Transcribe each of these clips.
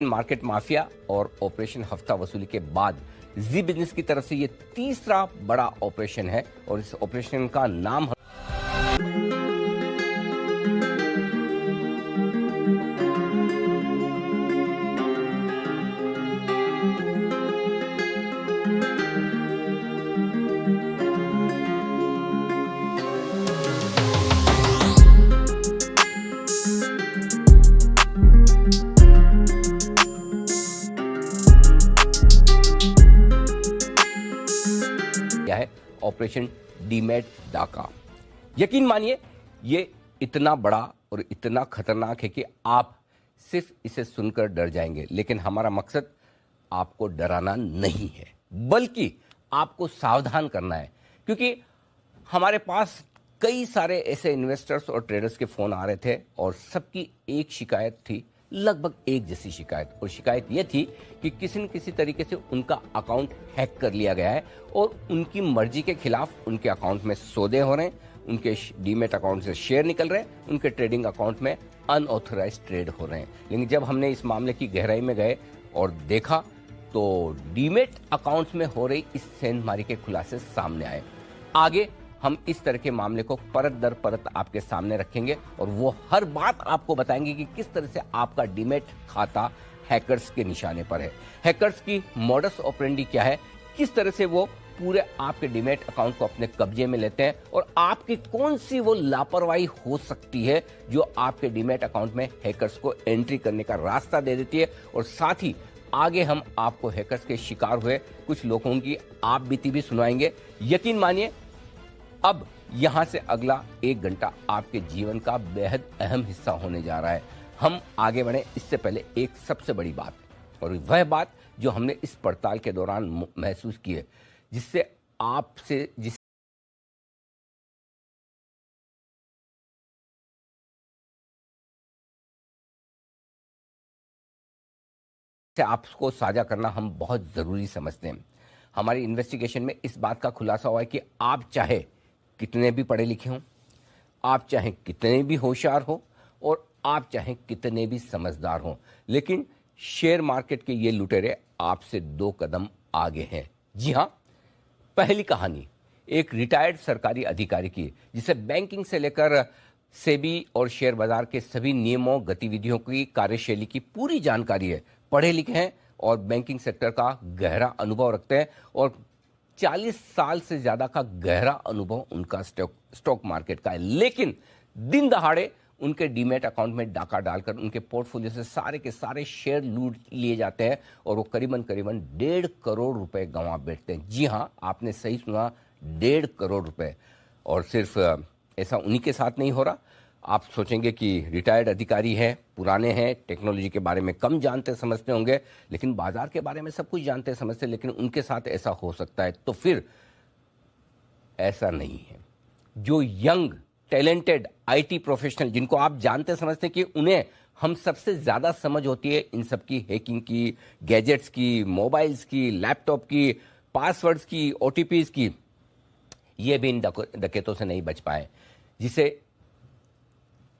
Market mafia और operation हफ्ता वसूली के बाद जी बिजनेस की तरफ से ये तीसरा बड़ा ऑपरेशन है और इस ऑपरेशन का नाम क्या है ऑपरेशन डीमैट डाका। यकीन मानिए ये इतना बड़ा और इतना खतरनाक है कि आप सिर्फ इसे सुनकर डर जाएंगे, लेकिन हमारा मकसद आपको डराना नहीं है बल्कि आपको सावधान करना है, क्योंकि हमारे पास कई सारे ऐसे इन्वेस्टर्स और ट्रेडर्स के फोन आ रहे थे और सबकी एक शिकायत थी, लगभग एक जैसी शिकायत। और शिकायत यह थी कि किसी न किसी तरीके से उनका अकाउंट हैक कर लिया गया है और उनकी मर्जी के खिलाफ उनके अकाउंट में सौदे हो रहे हैं, उनके डीमेट अकाउंट से शेयर निकल रहे हैं, उनके ट्रेडिंग अकाउंट में अनऑथराइज्ड ट्रेड हो रहे हैं। लेकिन जब हमने इस मामले की गहराई में गए और देखा तो डीमेट अकाउंट्स में हो रही इस सेंधमारी के खुलासे सामने आए। आगे हम इस तरह के मामले को परत दर परत आपके सामने रखेंगे और वो हर बात आपको बताएंगे कि किस तरह से आपका डीमेट खाता हैकर्स के निशाने पर है, हैकर्स की मॉडस ऑपरेंडी क्या है, किस तरह से वो पूरे आपके डीमेट अकाउंट को अपने कब्जे में लेते हैं और आपकी कौन सी वो लापरवाही हो सकती है जो आपके डीमेट अकाउंट में हैकर्स को एंट्री करने का रास्ता दे देती है। और साथ ही आगे हम आपको हैकर्स के शिकार हुए कुछ लोगों की आप बीती भी सुनाएंगे। यकीन मानिए अब यहां से अगला एक घंटा आपके जीवन का बेहद अहम हिस्सा होने जा रहा है। हम आगे बढ़े इससे पहले एक सबसे बड़ी बात, और वह बात जो हमने इस पड़ताल के दौरान महसूस की है, जिससे आपको साझा करना हम बहुत जरूरी समझते हैं। हमारी इन्वेस्टिगेशन में इस बात का खुलासा हुआ है कि आप चाहे कितने भी पढ़े लिखे हों, आप चाहे कितने भी होशियार हो और आप चाहे कितने भी समझदार हों, लेकिन शेयर मार्केट के ये लुटेरे आपसे 2 कदम आगे हैं। जी हां, पहली कहानी एक रिटायर्ड सरकारी अधिकारी की, जिसे बैंकिंग से लेकर सेबी और शेयर बाजार के सभी नियमों गतिविधियों की कार्यशैली की पूरी जानकारी है, पढ़े लिखे हैं और बैंकिंग सेक्टर का गहरा अनुभव रखते हैं और 40 साल से ज्यादा का गहरा अनुभव उनका स्टॉक मार्केट का है। लेकिन दिन दहाड़े उनके डीमेट अकाउंट में डाका डालकर उनके पोर्टफोलियो से सारे के सारे शेयर लूट लिए जाते हैं और वो करीबन 1.5 करोड़ रुपए गंवा बैठते हैं। जी हां, आपने सही सुना, 1.5 करोड़ रुपए। और सिर्फ ऐसा उन्हीं के साथ नहीं हो रहा। आप सोचेंगे कि रिटायर्ड अधिकारी हैं, पुराने हैं, टेक्नोलॉजी के बारे में कम जानते समझते होंगे, लेकिन बाजार के बारे में सब कुछ जानते समझते, लेकिन उनके साथ ऐसा हो सकता है। तो फिर ऐसा नहीं है। जो यंग टैलेंटेड आईटी प्रोफेशनल, जिनको आप जानते समझते हैं कि उन्हें हम सबसे ज्यादा समझ होती है इन सब की, हैकिंग की, गैजेट्स की, मोबाइल्स की, लैपटॉप की, पासवर्ड्स की, ओटीपीज की, ये भी इन डकैतों से नहीं बच पाए। जिसे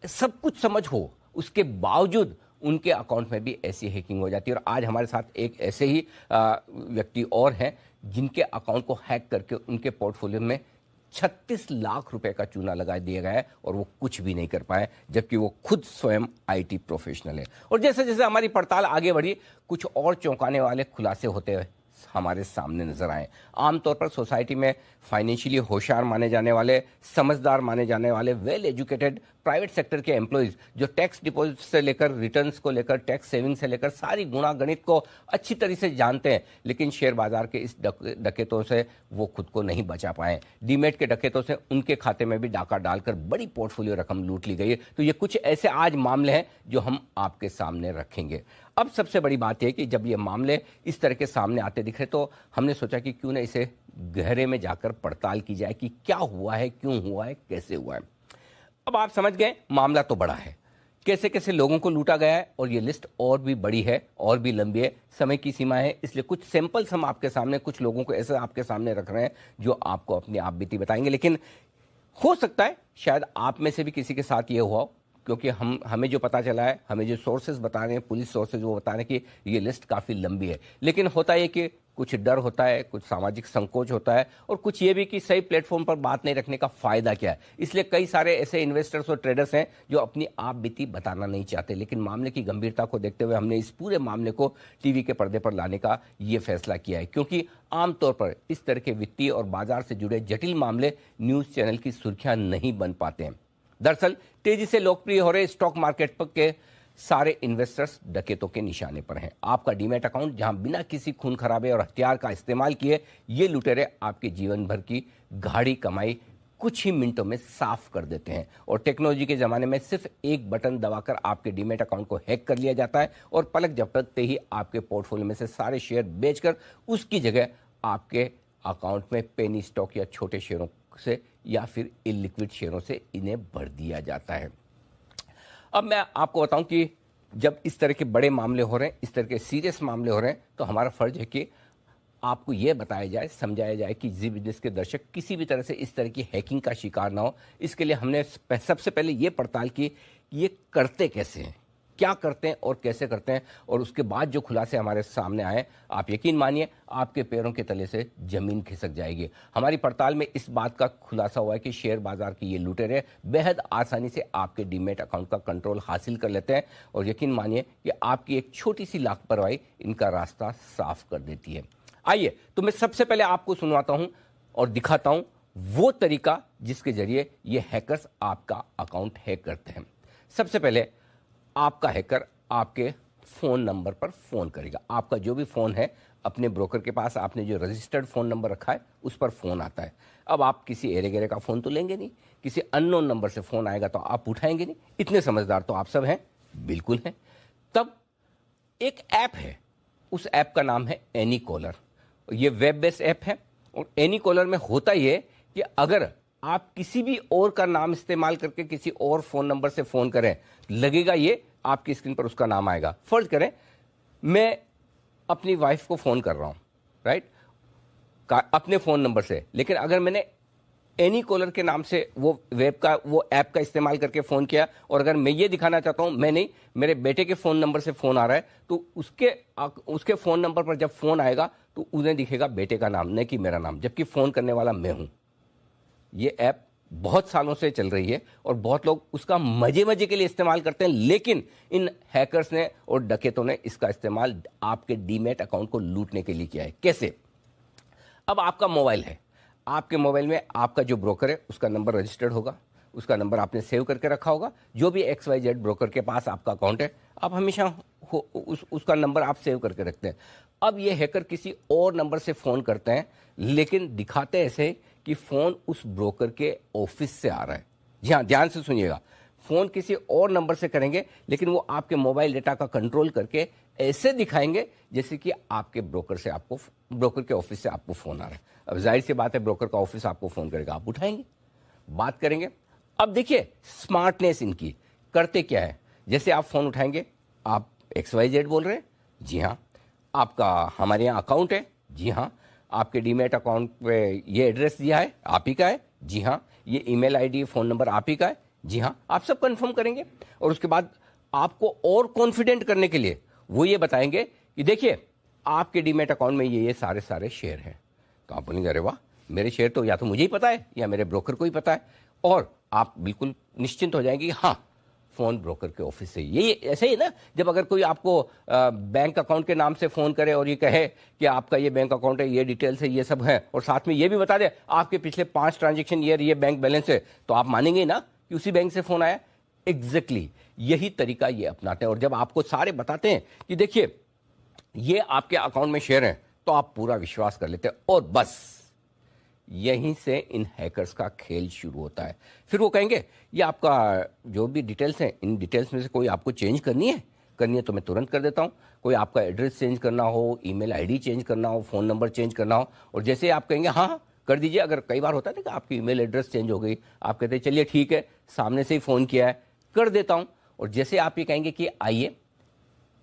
सब कुछ समझ हो उसके बावजूद उनके अकाउंट में भी ऐसी हैकिंग हो जाती है। और आज हमारे साथ एक ऐसे ही व्यक्ति और हैं जिनके अकाउंट को हैक करके उनके पोर्टफोलियो में 36 लाख रुपए का चूना लगा दिया गया है और वो कुछ भी नहीं कर पाए, जबकि वो खुद स्वयं आईटी प्रोफेशनल है। और जैसे जैसे हमारी पड़ताल आगे बढ़ी, कुछ और चौंकाने वाले खुलासे होते हुए हमारे सामने नजर आए। आमतौर पर सोसाइटी में फाइनेंशियली होशियार माने जाने वाले, समझदार माने जाने वाले, वेल एजुकेटेड प्राइवेट सेक्टर के एम्प्लॉइज जो टैक्स डिपॉजिट से लेकर रिटर्न्स को लेकर, टैक्स सेविंग से लेकर सारी गुणा गणित को अच्छी तरह से जानते हैं, लेकिन शेयर बाजार के इस डकैतों से वो खुद को नहीं बचा पाए। डीमेट के डकैतों से उनके खाते में भी डाका डालकर बड़ी पोर्टफोलियो रकम लूट ली गई है। तो ये कुछ ऐसे आज मामले हैं जो हम आपके सामने रखेंगे। अब सबसे बड़ी बात यह कि जब ये मामले इस तरह के सामने आते दिख रहे तो हमने सोचा कि क्यों ना इसे गहरे में जाकर पड़ताल की जाए कि क्या हुआ है, क्यों हुआ है, कैसे हुआ है। अब आप समझ गए, मामला तो बड़ा है, कैसे कैसे लोगों को लूटा गया है, और ये लिस्ट और भी बड़ी है और भी लंबी है, समय की सीमा है, इसलिए कुछ सैंपल्स हम आपके सामने, कुछ लोगों को ऐसे आपके सामने रख रहे हैं जो आपको अपनी आप बीती बताएंगे। लेकिन हो सकता है शायद आप में से भी किसी के साथ ये हुआ हो, क्योंकि हमें जो पता चला है, हमें जो सोर्सेज बता रहे हैं, पुलिस सोर्सेज, वो बता रहे हैं कि ये लिस्ट काफ़ी लंबी है। लेकिन होता है कि कुछ डर होता है, कुछ सामाजिक संकोच होता है, और कुछ ये भी कि सही प्लेटफॉर्म पर बात नहीं रखने का फायदा क्या है। इसलिए कई सारे ऐसे इन्वेस्टर्स और ट्रेडर्स हैं जो अपनी आप बीती बताना नहीं चाहते। लेकिन मामले की गंभीरता को देखते हुए हमने इस पूरे मामले को टीवी के पर्दे पर लाने का ये फैसला किया है, क्योंकि आमतौर पर इस तरह के वित्तीय और बाजार से जुड़े जटिल मामले न्यूज़ चैनल की सुर्खियां नहीं बन पाते हैं। दरअसल तेजी से लोकप्रिय हो रहे स्टॉक मार्केट पर के सारे इन्वेस्टर्स डकैतों के निशाने पर हैं। आपका डीमैट अकाउंट जहां बिना किसी खून खराबे और हथियार का इस्तेमाल किए ये लुटेरे आपके जीवन भर की गाढ़ी कमाई कुछ ही मिनटों में साफ कर देते हैं। और टेक्नोलॉजी के जमाने में सिर्फ एक बटन दबाकर आपके डीमैट अकाउंट को हैक कर लिया जाता है और पलक झपकते ही आपके पोर्टफोलियो में से सारे शेयर बेचकर उसकी जगह आपके अकाउंट में पेनी स्टॉक या छोटे शेयरों से या फिर इलिक्विड शेयरों से इन्हें भर दिया जाता है। अब मैं आपको बताऊं कि जब इस तरह के बड़े मामले हो रहे हैं, इस तरह के सीरियस मामले हो रहे हैं, तो हमारा फर्ज है कि आपको यह बताया जाए, समझाया जाए कि जी बिजनेस के दर्शक किसी भी तरह से इस तरह की हैकिंग का शिकार ना हो। इसके लिए हमने सबसे पहले ये पड़ताल की कि ये करते कैसे हैं, क्या करते हैं और कैसे करते हैं, और उसके बाद जो खुलासे हमारे सामने आए, आप यकीन मानिए आपके पैरों के तले से जमीन खिसक जाएगी। हमारी पड़ताल में इस बात का खुलासा हुआ है कि शेयर बाजार के ये लुटेरे बेहद आसानी से आपके डीमैट अकाउंट का कंट्रोल हासिल कर लेते हैं, और यकीन मानिए कि आपकी एक छोटी सी लापरवाही इनका रास्ता साफ कर देती है। आइए तो मैं सबसे पहले आपको सुनवाता हूं और दिखाता हूं वो तरीका जिसके जरिए ये हैकर्स आपका अकाउंट हैक करते हैं। सबसे पहले आपका हैकर आपके फ़ोन नंबर पर फ़ोन करेगा। आपका जो भी फ़ोन है अपने ब्रोकर के पास, आपने जो रजिस्टर्ड फ़ोन नंबर रखा है उस पर फ़ोन आता है। अब आप किसी एरे गेरे का फ़ोन तो लेंगे नहीं, किसी अननोन नंबर से फ़ोन आएगा तो आप उठाएंगे नहीं। इतने समझदार तो आप सब हैं, बिल्कुल हैं। तब एक ऐप है, उस ऐप का नाम है एनी कॉलर। ये वेब बेस्ड ऐप है, और एनी कॉलर में होता ये कि अगर आप किसी भी और का नाम इस्तेमाल करके किसी और फ़ोन नंबर से फ़ोन करें, लगेगा ये आपकी स्क्रीन पर उसका नाम आएगा। फर्ज करें मैं अपनी वाइफ को फ़ोन कर रहा हूं, राइट, अपने फ़ोन नंबर से, लेकिन अगर मैंने एनी कॉलर के नाम से वो ऐप का इस्तेमाल करके फ़ोन किया, और अगर मैं ये दिखाना चाहता हूं मैं नहीं, मेरे बेटे के फ़ोन नंबर से फ़ोन आ रहा है, तो उसके फ़ोन नंबर पर जब फ़ोन आएगा तो उन्हें दिखेगा बेटे का नाम, न कि मेरा नाम, जबकि फ़ोन करने वाला मैं हूं। ये ऐप बहुत सालों से चल रही है और बहुत लोग उसका मजे मजे के लिए इस्तेमाल करते हैं, लेकिन इन हैकर्स ने और डकैतों ने इसका इस्तेमाल आपके डीमैट अकाउंट को लूटने के लिए किया है। कैसे? अब आपका मोबाइल है, आपके मोबाइल में आपका जो ब्रोकर है उसका नंबर रजिस्टर्ड होगा, उसका नंबर आपने सेव करके रखा होगा। जो भी XYZ ब्रोकर के पास आपका अकाउंट है, आप हमेशा उसका नंबर आप सेव करके रखते हैं। अब ये हैकर किसी और नंबर से फ़ोन करते हैं, लेकिन दिखाते ऐसे कि फ़ोन उस ब्रोकर के ऑफिस से आ रहा है। जी हाँ, ध्यान से सुनिएगा, फ़ोन किसी और नंबर से करेंगे, लेकिन वो आपके मोबाइल डेटा का कंट्रोल करके ऐसे दिखाएंगे जैसे कि आपके ब्रोकर के ऑफिस से आपको फ़ोन आ रहा है। अब जाहिर सी बात है, ब्रोकर का ऑफिस आपको फ़ोन करेगा, आप उठाएंगे, बात करेंगे। अब देखिए स्मार्टनेस इनकी, करते क्या है, जैसे आप फ़ोन उठाएंगे, आप XYZ बोल रहे हैं, जी हाँ, आपका हमारे यहाँ अकाउंट है, जी हाँ, आपके डीमैट अकाउंट पे ये एड्रेस दिया है, आप ही का है, जी हाँ, ये ईमेल आईडी फ़ोन नंबर आप ही का है, जी हाँ, आप सब कंफर्म करेंगे। और उसके बाद आपको और कॉन्फिडेंट करने के लिए वो ये बताएंगे कि देखिए आपके डीमैट अकाउंट में ये सारे शेयर हैं। तो आप बोलेंगे अरे वाह, मेरे शेयर तो या तो मुझे ही पता है या मेरे ब्रोकर को ही पता है, और आप बिल्कुल निश्चिंत हो जाएंगे कि हाँ, फ़ोन ब्रोकर के ऑफिस से। ये ऐसे ही ना, जब अगर कोई आपको बैंक अकाउंट के नाम से फ़ोन करे और ये कहे कि आपका ये बैंक अकाउंट है, ये डिटेल्स है, ये सब है, और साथ में ये भी बता दे आपके पिछले 5 ट्रांजेक्शन ये बैंक बैलेंस है, तो आप मानेंगे ना कि उसी बैंक से फ़ोन आया। एग्जैक्टली यही तरीका ये अपनाते हैं, और जब आपको सारे बताते हैं कि देखिए ये आपके अकाउंट में शेयर हैं, तो आप पूरा विश्वास कर लेते हैं, और बस यहीं से इन हैकर्स का खेल शुरू होता है। फिर वो कहेंगे ये आपका जो भी डिटेल्स हैं, इन डिटेल्स में से कोई आपको चेंज करनी है तो मैं तुरंत कर देता हूँ। कोई आपका एड्रेस चेंज करना हो, ईमेल आईडी चेंज करना हो, फ़ोन नंबर चेंज करना हो, और जैसे आप कहेंगे हाँ कर दीजिए, अगर कई बार होता है ना कि आपकी ईमेल एड्रेस चेंज हो गई, आप कहते हैं चलिए ठीक है, सामने से ही फ़ोन किया है, कर देता हूँ। और जैसे आप ये कहेंगे कि आइए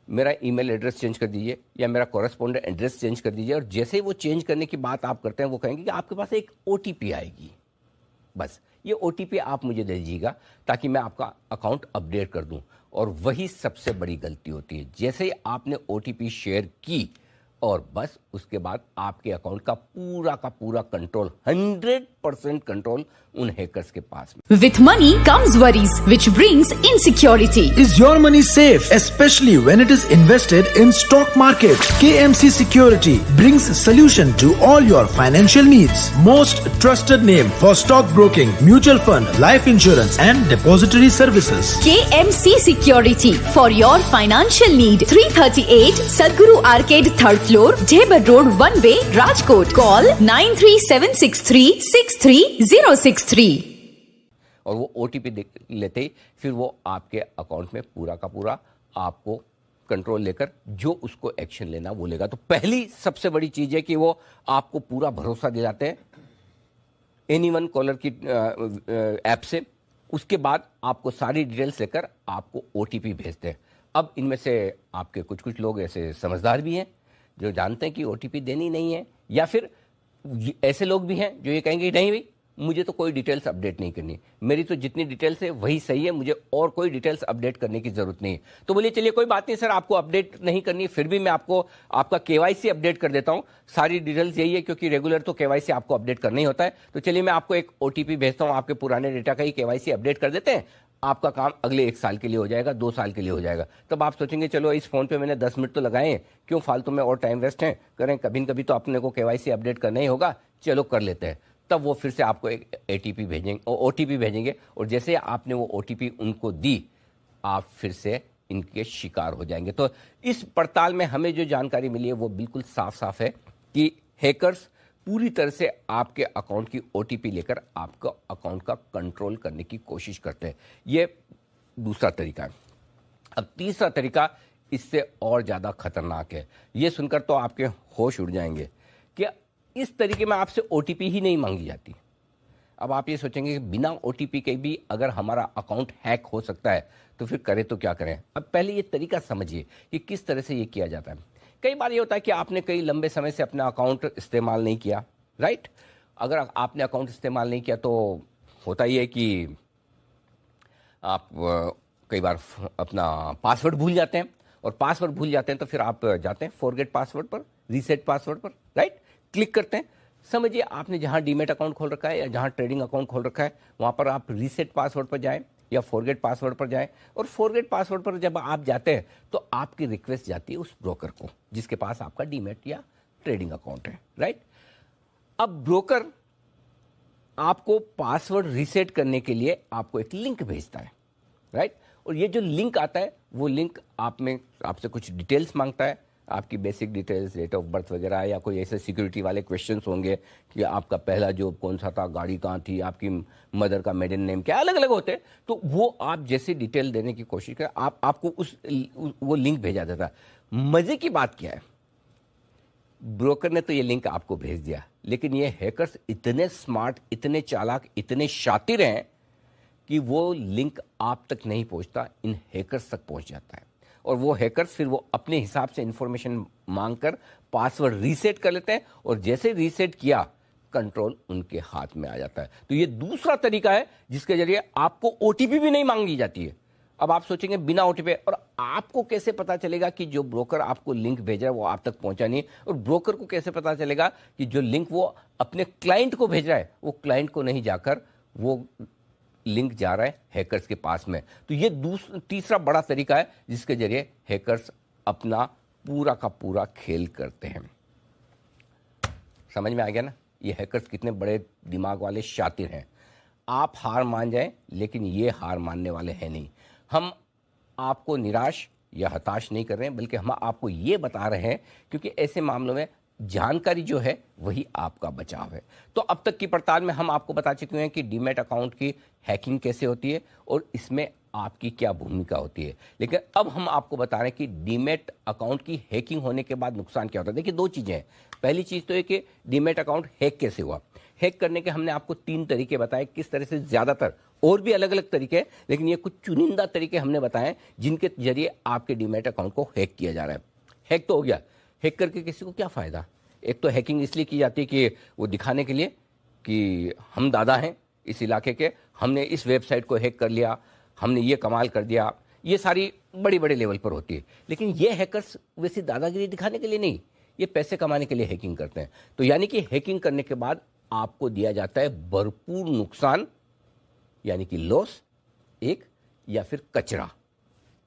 मेरा ईमेल एड्रेस चेंज कर दीजिए या मेरा कॉरेस्पॉन्डेंट एड्रेस चेंज कर दीजिए, और जैसे ही वो चेंज करने की बात आप करते हैं, वो कहेंगे कि आपके पास एक OTP आएगी। बस ये OTP आप मुझे दे दीजिएगा ताकि मैं आपका अकाउंट अपडेट कर दूं। और वही सबसे बड़ी गलती होती है, जैसे ही आपने OTP शेयर की और बस उसके बाद आपके अकाउंट का पूरा कंट्रोल, 100% कंट्रोल उन हैकर्स के पास में। With money comes worries, which brings insecurity. Is your money safe, especially when it is invested in stock market? KMC Security brings solution to all your financial needs. Most trusted name for stock broking, mutual fund, life insurance and depository services. KMC Security for your financial need. 338 Sadhguru Arcade, 3rd floor, Jebel Road, One Way, Rajkot. Call 93763 और वो OTP लेते ही फिर वो आपके account में पूरा का पूरा आपको कंट्रोल लेकर जो उसको एक्शन लेना वो लेगा। तो पहली सबसे बड़ी चीज है कि वो आपको पूरा भरोसा दिलाते हैं एनीवन कॉलर की ऐप से। उसके बाद आपको सारी डिटेल्स लेकर आपको OTP भेजते हैं। अब इनमें से आपके कुछ लोग ऐसे समझदार भी हैं जो जानते हैं कि OTP देनी नहीं है, या फिर ऐसे लोग भी हैं जो ये कहेंगे नहीं भाई मुझे तो कोई डिटेल्स अपडेट नहीं करनी, मेरी तो जितनी डिटेल्स है वही सही है, मुझे और कोई डिटेल्स अपडेट करने की जरूरत नहीं है। तो बोलिए चलिए कोई बात नहीं सर, आपको अपडेट नहीं करनी, फिर भी मैं आपको आपका KYC अपडेट कर देता हूं। सारी डिटेल्स यही है क्योंकि रेगुलर तो KYC आपको अपडेट करना ही होता है। तो चलिए मैं आपको एक OTP भेजता हूं, आपके पुराने डेटा का ही KYC अपडेट कर देते हैं, आपका काम अगले 1 साल के लिए हो जाएगा, 2 साल के लिए हो जाएगा। तब आप सोचेंगे चलो इस फोन पे मैंने 10 मिनट तो लगाए हैं, क्यों फालतू में और टाइम वेस्ट है करें, कभी न कभी तो अपने को KYC अपडेट करना ही होगा, चलो कर लेते हैं। तब वो फिर से आपको एक ATP भेजेंगे, OTP भेजेंगे, और जैसे आपने वो OTP उनको दी आप फिर से इनके शिकार हो जाएंगे। तो इस पड़ताल में हमें जो जानकारी मिली है वो बिल्कुल साफ साफ है कि हैकर्स पूरी तरह से आपके अकाउंट की OTP लेकर आपका अकाउंट का कंट्रोल करने की कोशिश करते हैं। ये दूसरा तरीका है। अब तीसरा तरीका इससे और ज़्यादा खतरनाक है। ये सुनकर तो आपके होश उड़ जाएंगे कि इस तरीके में आपसे OTP ही नहीं मांगी जाती। अब आप ये सोचेंगे कि बिना OTP के भी अगर हमारा अकाउंट हैक हो सकता है तो फिर करें तो क्या करें। अब पहले ये तरीका समझिए कि किस तरह से ये किया जाता है। कई बार ये होता है कि आपने कई लंबे समय से अपना अकाउंट इस्तेमाल नहीं किया, राइट। अगर आपने अकाउंट इस्तेमाल नहीं किया तो होता ये है कि आप कई बार अपना पासवर्ड भूल जाते हैं, और पासवर्ड भूल जाते हैं तो फिर आप जाते हैं फॉरगेट पासवर्ड पर, रीसेट पासवर्ड पर, राइट, क्लिक करते हैं। समझिए आपने जहां डीमेट अकाउंट खोल रखा है या जहां ट्रेडिंग अकाउंट खोल रखा है वहां पर आप रीसेट पासवर्ड पर जाएं या फॉरगेट पासवर्ड पर जाएं, और फॉरगेट पासवर्ड पर जब आप जाते हैं तो आपकी रिक्वेस्ट जाती है उस ब्रोकर को जिसके पास आपका डीमेट या ट्रेडिंग अकाउंट है, राइट। अब ब्रोकर आपको पासवर्ड रीसेट करने के लिए आपको एक लिंक भेजता है, राइट। और ये जो लिंक आता है वो लिंक आपसे कुछ डिटेल्स मांगता है, आपकी basic details, date of birth वगैरह, या कोई ऐसे सिक्योरिटी वाले क्वेश्चंस होंगे कि आपका पहला जॉब कौन सा था, गाड़ी कहाँ थी, आपकी मदर का मेडन नेम क्या, अलग अलग होते हैं। तो वो आप जैसे डिटेल देने की कोशिश करें आपको वो लिंक भेजा जाता है। मजे की बात क्या है, ब्रोकर ने तो ये लिंक आपको भेज दिया, लेकिन ये हैकर्स इतने स्मार्ट, इतने चालाक, इतने शातिर हैं कि वो लिंक आप तक नहीं पहुंचता, इन हैकर्स तक पहुंच जाता है। और वो हैकर्स फिर वो अपने हिसाब से इंफॉर्मेशन मांगकर पासवर्ड रीसेट कर लेते हैं, और जैसे रीसेट किया कंट्रोल उनके हाथ में आ जाता है। तो ये दूसरा तरीका है जिसके जरिए आपको OTP भी नहीं मांगी जाती है। अब आप सोचेंगे बिना OTP, और आपको कैसे पता चलेगा कि जो ब्रोकर आपको लिंक भेजा है वो आप तक पहुंचा नहीं, और ब्रोकर को कैसे पता चलेगा कि जो लिंक वो अपने क्लाइंट को भेज रहा है वो क्लाइंट को नहीं जाकर वो लिंक जा रहा है हैकर्स के पास में। तो ये तीसरा बड़ा तरीका है जिसके जरिए हैकर्स अपना पूरा का पूरा खेल करते हैं। समझ में आ गया ना, ये हैकर्स कितने बड़े दिमाग वाले शातिर हैं। आप हार मान जाएं, लेकिन ये हार मानने वाले हैं नहीं। हम आपको निराश या हताश नहीं कर रहे हैं, बल्कि हम आपको ये बता रहे हैं क्योंकि ऐसे मामलों में जानकारी जो है वही आपका बचाव है। तो अब तक की पड़ताल में हम आपको बता चुके हैं कि डीमैट अकाउंट की हैकिंग कैसे होती है और इसमें आपकी क्या भूमिका होती है। लेकिन अब हम आपको बता रहे हैं कि डीमैट अकाउंट की हैकिंग होने के बाद नुकसान क्या होता है। देखिए, दो चीज़ें हैं। पहली चीज़ तो है कि डीमैट अकाउंट हैक कैसे हुआ। हैक करने के हमने आपको 3 तरीके बताए, किस तरह से, ज़्यादातर और भी अलग अलग तरीके हैं, लेकिन ये कुछ चुनिंदा तरीके हमने बताए जिनके जरिए आपके डीमैट अकाउंट को हैक किया जा रहा है। हैक तो हो गया, हैक करके किसी को क्या फ़ायदा। एक तो हैकिंग इसलिए की जाती है कि वो दिखाने के लिए कि हम दादा हैं, इस इलाके के, हमने इस वेबसाइट को हैक कर लिया, हमने ये कमाल कर दिया, ये सारी बड़ी बड़े लेवल पर होती है। लेकिन ये हैकर्स वैसे दादागिरी दिखाने के लिए नहीं, ये पैसे कमाने के लिए हैकिंग करते हैं। तो यानी कि हैकिंग करने के बाद आपको दिया जाता है भरपूर नुकसान, यानी कि लॉस एक, या फिर कचरा।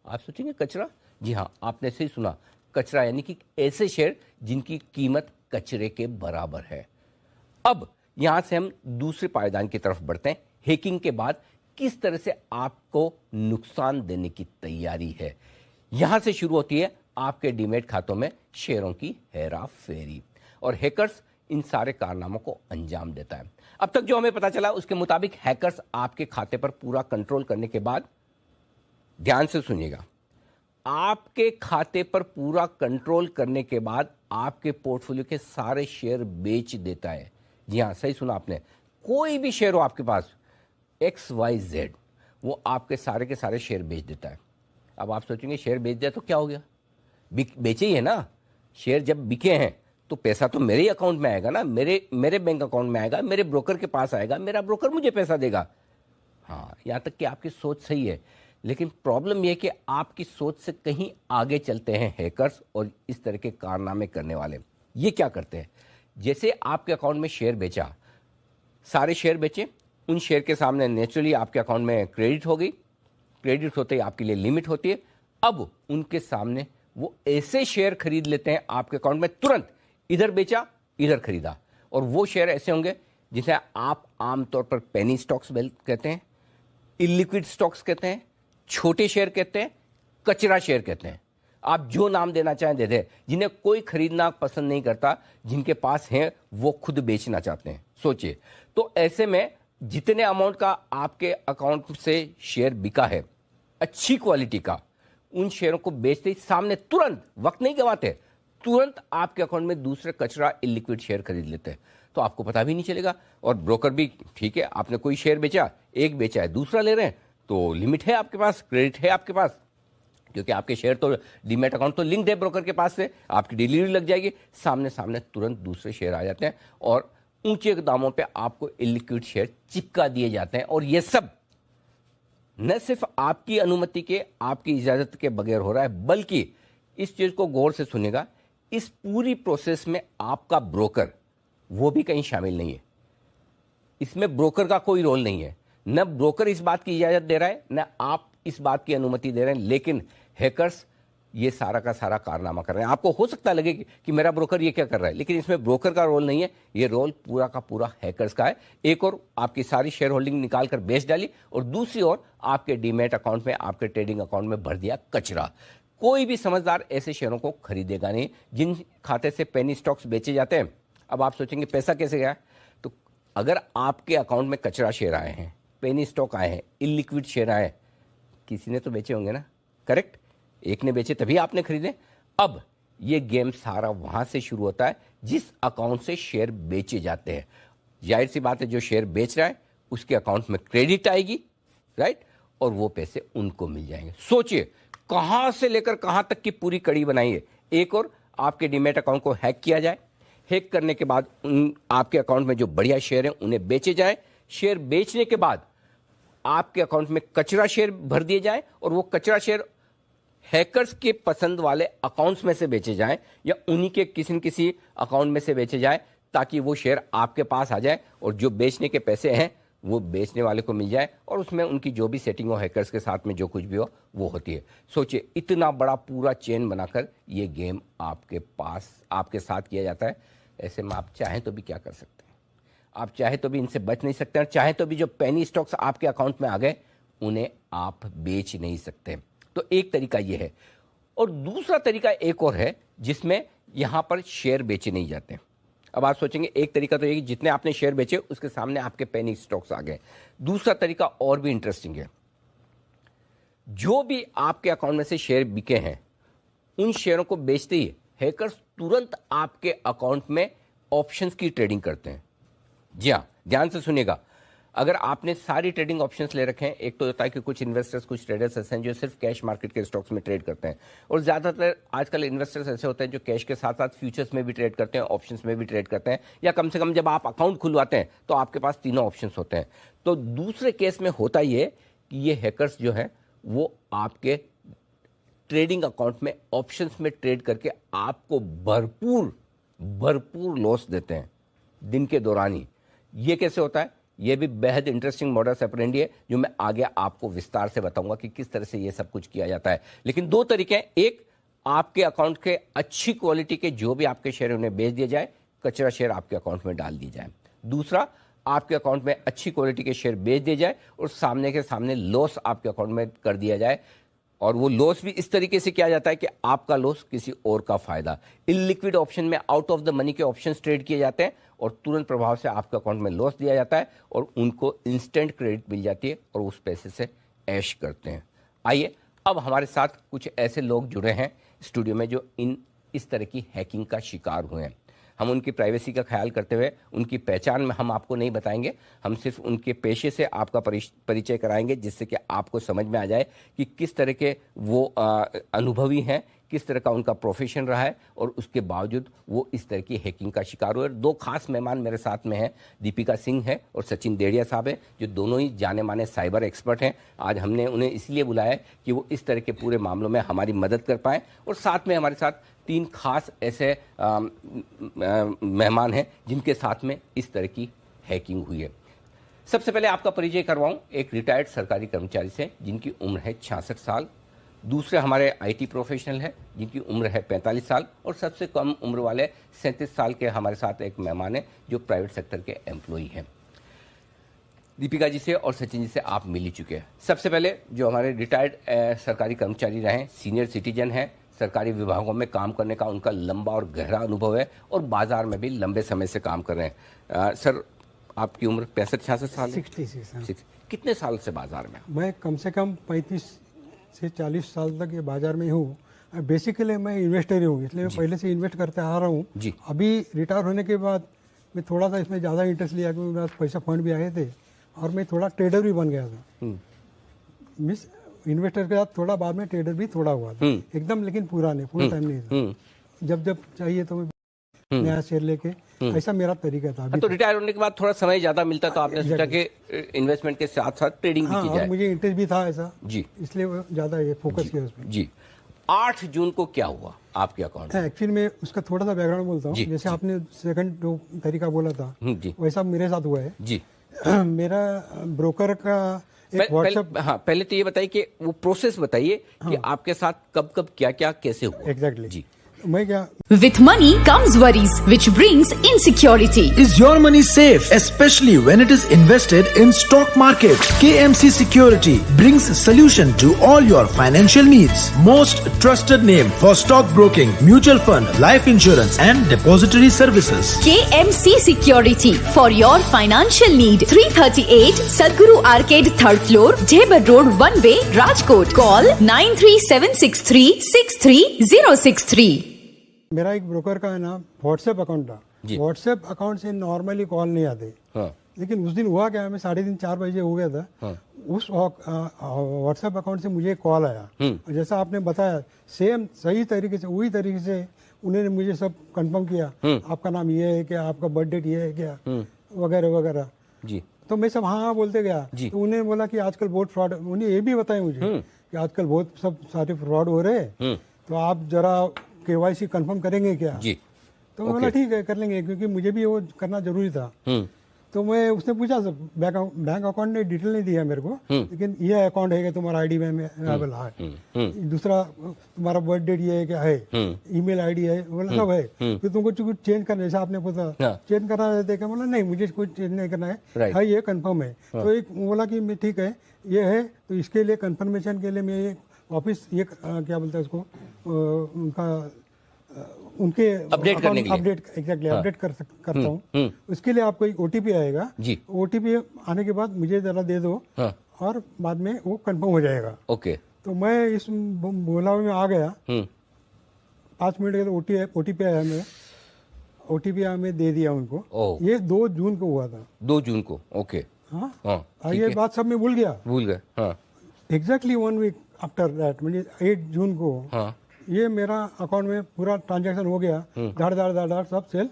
आप सोचेंगे कचरा? जी हाँ, आपने सही सुना, कचरा, यानी कि ऐसे शेयर जिनकी कीमत कचरे के बराबर है। अब यहां से हम दूसरे पायदान की तरफ बढ़ते हैं। हैकिंग के बाद किस तरह से आपको नुकसान देने की तैयारी है, यहां से शुरू होती है आपके डीमैट खातों में शेयरों की हेरा फेरी, और हैकर्स इन सारे कारनामों को अंजाम देता है। अब तक जो हमें पता चला उसके मुताबिक हैकर्स आपके खाते पर पूरा कंट्रोल करने के बाद, ध्यान से सुनिएगा, आपके खाते पर पूरा कंट्रोल करने के बाद आपके पोर्टफोलियो के सारे शेयर बेच देता है। जी हाँ, सही सुना आपने, कोई भी शेयर हो आपके पास XYZ, वो आपके सारे के सारे शेयर बेच देता है। अब आप सोचेंगे शेयर बेच दिया तो क्या हो गया, बेचे ही है ना। शेयर जब बिके हैं तो पैसा तो मेरे ही अकाउंट में आएगा ना, मेरे बैंक अकाउंट में आएगा, मेरे ब्रोकर के पास आएगा, मेरा ब्रोकर मुझे पैसा देगा। हाँ, यहाँ तक कि आपकी सोच सही है, लेकिन प्रॉब्लम यह कि आपकी सोच से कहीं आगे चलते हैं हैकर्स और इस तरह के कारनामे करने वाले। ये क्या करते हैं, जैसे आपके अकाउंट में शेयर बेचा, सारे शेयर बेचे, उन शेयर के सामने नेचुरली आपके अकाउंट में क्रेडिट हो गई, क्रेडिट होते ही आपके लिए लिमिट होती है। अब उनके सामने वो ऐसे शेयर खरीद लेते हैं आपके अकाउंट में तुरंत, इधर बेचा इधर खरीदा, और वो शेयर ऐसे होंगे जिसे आप आमतौर पर पेनी स्टॉक्स कहते हैं, इलिक्विड स्टॉक्स कहते हैं, छोटे शेयर कहते हैं, कचरा शेयर कहते हैं, आप जो नाम देना चाहें दे दें, जिन्हें कोई खरीदना पसंद नहीं करता, जिनके पास हैं वो खुद बेचना चाहते हैं। सोचिए, तो ऐसे में जितने अमाउंट का आपके अकाउंट से शेयर बिका है अच्छी क्वालिटी का, उन शेयरों को बेचते ही सामने तुरंत, वक्त नहीं गंवाते, तुरंत आपके अकाउंट में दूसरे कचरा इलिक्विड शेयर खरीद लेते हैं, तो आपको पता भी नहीं चलेगा। और ब्रोकर भी, ठीक है, आपने कोई शेयर बेचा, एक बेचा है, दूसरा ले रहे हैं, तो लिमिट है आपके पास, क्रेडिट है आपके पास, क्योंकि आपके शेयर तो डीमैट अकाउंट तो लिंक्ड है ब्रोकर के पास से, आपकी डिलीवरी लग जाएगी, सामने सामने तुरंत दूसरे शेयर आ जाते हैं और ऊंचे दामों पे आपको इलिक्विड शेयर चिपका दिए जाते हैं। और ये सब न सिर्फ आपकी अनुमति के, आपकी इजाजत के बगैर हो रहा है, बल्कि इस चीज को गौर से सुनेगा, इस पूरी प्रोसेस में आपका ब्रोकर वो भी कहीं शामिल नहीं है। इसमें ब्रोकर का कोई रोल नहीं है, न ब्रोकर इस बात की इजाजत दे रहा है, न आप इस बात की अनुमति दे रहे हैं, लेकिन हैकर्स ये सारा का सारा कारनामा कर रहे हैं। आपको हो सकता लगे कि मेरा ब्रोकर ये क्या कर रहा है, लेकिन इसमें ब्रोकर का रोल नहीं है, ये रोल पूरा का पूरा हैकर्स का है। एक और आपकी सारी शेयर होल्डिंग निकाल कर बेच डाली, और दूसरी ओर आपके डीमैट अकाउंट में, आपके ट्रेडिंग अकाउंट में भर दिया कचरा। कोई भी समझदार ऐसे शेयरों को खरीदेगा नहीं जिन खाते से पेनी स्टॉक्स बेचे जाते हैं। अब आप सोचेंगे पैसा कैसे गया, तो अगर आपके अकाउंट में कचरा शेयर आए हैं, पेनी स्टॉक आए हैं, इलिक्विड शेयर आए, किसी ने तो बेचे होंगे ना, करेक्ट, एक ने बेचे तभी आपने खरीदे। अब ये गेम सारा वहां से शुरू होता है जिस अकाउंट से शेयर बेचे जाते हैं। जाहिर सी बात है, जो शेयर बेच रहा है उसके अकाउंट में क्रेडिट आएगी, राइट, और वो पैसे उनको मिल जाएंगे। सोचिए कहां से लेकर कहां तक की पूरी कड़ी बनाई है। एक और आपके डीमैट अकाउंट को हैक किया जाए, हैक करने के बाद आपके अकाउंट में जो बढ़िया शेयर हैं उन्हें बेचे जाए, शेयर बेचने के बाद आपके अकाउंट में कचरा शेयर भर दिए जाए, और वो कचरा शेयर हैकर्स के पसंद वाले अकाउंट्स में से बेचे जाएं, या उन्हीं के किसी न किसी अकाउंट में से बेचे जाएं, ताकि वो शेयर आपके पास आ जाए और जो बेचने के पैसे हैं वो बेचने वाले को मिल जाए, और उसमें उनकी जो भी सेटिंग हो, हैकर्स के साथ में जो कुछ भी हो वो होती है। सोचिए इतना बड़ा पूरा चेन बनाकर ये गेम आपके पास, आपके साथ किया जाता है। ऐसे में आप चाहें तो भी क्या कर सकते हैं, आप चाहे तो भी इनसे बच नहीं सकते, और चाहे तो भी जो पेनी स्टॉक्स आपके अकाउंट में आ गए उन्हें आप बेच नहीं सकते। तो एक तरीका यह है, और दूसरा तरीका एक और है जिसमें यहां पर शेयर बेचे नहीं जाते। अब आप सोचेंगे एक तरीका तो ये कि जितने आपने शेयर बेचे उसके सामने आपके पेनी स्टॉक्स आ गए। दूसरा तरीका और भी इंटरेस्टिंग है, जो भी आपके अकाउंट में से शेयर बिके हैं उन शेयरों को बेचते ही हैकर्स तुरंत आपके अकाउंट में ऑप्शंस की ट्रेडिंग करते हैं। जी हाँ, ध्यान से सुनिएगा, अगर आपने सारी ट्रेडिंग ऑप्शंस ले रखे हैं, एक तो होता है कि कुछ इन्वेस्टर्स, कुछ ट्रेडर्स ऐसे हैं जो सिर्फ कैश मार्केट के स्टॉक्स में ट्रेड करते हैं, और ज़्यादातर आजकल इन्वेस्टर्स ऐसे होते हैं जो कैश के साथ साथ फ्यूचर्स में भी ट्रेड करते हैं, ऑप्शंस में भी ट्रेड करते हैं, या कम से कम जब आप अकाउंट खुलवाते हैं तो आपके पास तीनों ऑप्शंस होते हैं। तो दूसरे केस में होता ये कि ये हैकर्स जो है वो आपके ट्रेडिंग अकाउंट में ऑप्शंस में ट्रेड करके आपको भरपूर लॉस देते हैं दिन के दौरान ही। ये कैसे होता है? ये भी बेहद इंटरेस्टिंग मॉडस ऑपरेंडी है जो मैं आगे आपको विस्तार से बताऊंगा कि किस तरह से ये सब कुछ किया जाता है। लेकिन दो तरीके हैं, एक आपके अकाउंट के अच्छी क्वालिटी के जो भी आपके शेयर उन्हें बेच दिए जाए, कचरा शेयर आपके अकाउंट में डाल दिए जाए। दूसरा, आपके अकाउंट में अच्छी क्वालिटी के शेयर बेच दिए जाए और सामने के सामने लॉस आपके अकाउंट में कर दिया जाए, और वो लॉस भी इस तरीके से किया जाता है कि आपका लॉस किसी और का फायदा। इलिक्विड ऑप्शन में आउट ऑफ द मनी के ऑप्शंस ट्रेड किए जाते हैं और तुरंत प्रभाव से आपके अकाउंट में लॉस दिया जाता है और उनको इंस्टेंट क्रेडिट मिल जाती है और उस पैसे से ऐश करते हैं। आइए, अब हमारे साथ कुछ ऐसे लोग जुड़े हैं स्टूडियो में जो इस तरह की हैकिंग का शिकार हुए हैं। हम उनकी प्राइवेसी का ख्याल करते हुए उनकी पहचान में हम आपको नहीं बताएंगे, हम सिर्फ उनके पेशे से आपका परिचय कराएंगे, जिससे कि आपको समझ में आ जाए कि किस तरह के वो अनुभवी हैं, किस तरह का उनका प्रोफेशन रहा है और उसके बावजूद वो इस तरह की हैकिंग का शिकार हुए। दो खास मेहमान मेरे साथ में हैं, दीपिका सिंह है और सचिन देड़िया साहब हैं, जो दोनों ही जाने माने साइबर एक्सपर्ट हैं। आज हमने उन्हें इसलिए बुलाया है कि वो इस तरह के पूरे मामलों में हमारी मदद कर पाएँ, और साथ में हमारे साथ तीन खास ऐसे मेहमान हैं जिनके साथ में इस तरह की हैकिंग हुई है। सबसे पहले आपका परिचय करवाऊं एक रिटायर्ड सरकारी कर्मचारी से जिनकी उम्र है 66 साल। दूसरे हमारे आईटी प्रोफेशनल है जिनकी उम्र है 45 साल, और सबसे कम उम्र वाले 37 साल के हमारे साथ एक मेहमान है जो प्राइवेट सेक्टर के एम्प्लॉई हैं। दीपिका जी से और सचिन जी से आप मिल ही चुके हैं। सबसे पहले जो हमारे रिटायर्ड सरकारी कर्मचारी रहे, सीनियर सिटीजन हैं, सरकारी विभागों में काम करने का उनका लंबा और गहरा अनुभव है और बाजार में भी लंबे समय से काम कर रहे हैं। सर, आपकी उम्र 65-66 साल है? 66। कितने साल से बाजार में? मैं कम से कम 35 से 40 साल तक ये बाजार में हूँ। बेसिकली मैं इन्वेस्टर ही हूँ, इसलिए मैं पहले से इन्वेस्ट करते आ रहा हूँ। अभी रिटायर होने के बाद मैं थोड़ा सा इसमें ज़्यादा इंटरेस्ट लिया क्योंकि मेरे पास पैसा फंड भी आए थे और मैं थोड़ा ट्रेडर भी बन गया था। मिस इन्वेस्टर के साथ थोड़ा बाद में ट्रेडर भी थोड़ा हुआ था, एकदम, लेकिन पूरा नहीं, फुल टाइम नहीं था। जब चाहिए तो मैं नया शेयर लेके, ऐसा मेरा तरीका था। तो रिटायर होने के बाद थोड़ा समय ज्यादा मिलता तो आपने सोचा कि इन्वेस्टमेंट के साथ साथ ट्रेडिंग भी की जाए। और मुझे इंटरेस्ट भी था ऐसा जी, इसलिए ज्यादा ये फोकस किया उसमें। जी, 8 जून को क्या हुआ आपके अकाउंट में? एक्चुअली मैं उसका थोड़ा सा बैकग्राउंड बोलता हूँ। जैसे आपने सेकंड जो तरीका बोला था वैसा मेरे साथ हुआ है जी। मेरा ब्रोकर का पहले तो ये बताइए कि वो प्रोसेस बताइए कि आपके साथ कब कब क्या क्या कैसे हुआ। एग्जैक्टली जी। With money comes worries, which brings insecurity. Is your money safe, especially when it is invested in stock market? KMC Security brings solution to all your financial needs. Most trusted name for stock broking, mutual fund, life insurance and depository services. KMC Security for your financial need. 338 Sadhguru Arcade, 3rd floor, Jebel Road, 1 Way, Rajkot. Call 9376363063. मेरा एक broker का है ना WhatsApp account था। WhatsApp account से normally call नहीं आते। लेकिन उस दिन हुआ क्या, मैं 3:30-4 बजे हो गया था। उस व्हाट्सएप अकाउंट से मुझे कॉल आया, जैसा आपने बताया सेम सही तरीके से, वही तरीके से उन्होंने मुझे सब कंफर्म किया। आपका नाम ये है क्या, आपका बर्थ डेट ये है क्या, वगैरह वगैरह जी। तो मैं सब हाँ बोलते गया। तो उन्होंने बोला कि आजकल बहुत फ्रॉड, उन्हें ये भी बताया मुझे कि आजकल बहुत सब सारे फ्रॉड हो रहे हैं, तो आप जरा KYC कंफर्म करेंगे क्या जी? तो मैं बोला ठीक है कर लेंगे, क्योंकि मुझे भी वो करना जरूरी था। तो मैं उसने पूछा, सब बैंक अकाउंट ने डिटेल नहीं दिया मेरे को, लेकिन ये अकाउंट है कि तुम्हारा ID में अवेलेबल है, दूसरा तुम्हारा बर्थ डेट ये है क्या है, ईमेल ID है, बोला सब है। फिर तुमको कुछ चेंज करना है, जैसा आपने पूछा चेंज करना है, देखा बोला नहीं मुझे कुछ चेंज नहीं करना है, ये कंफर्म है। तो एक बोला कि मैं ठीक है ये है, तो इसके लिए कंफर्मेशन के लिए मैं वापिस ये क्या बोलते हैं उसको, उनके अपडेट करने के लिए अपडेट करता हूँ। उसके लिए आपको एक OTP आएगा, OTP आने के बाद मुझे जरा दे दो और बाद में वो कंफर्म हो जाएगा। ओके। तो मैं इस बोला में आ गया, 5 मिनट के OTP आया, मैं OTP आया, मैं दे दिया उनको। ये 2 जून को हुआ था। 2 जून को, ओके। हाँ हाँ, ये बात सब मैं भूल गए। हाँ एग्जैक्टली 1 वीक आफ्टर दैट, मतलब 8 जून को हाँ ये मेरा अकाउंट में पूरा ट्रांजैक्शन हो गया, धाड़ सब शेयर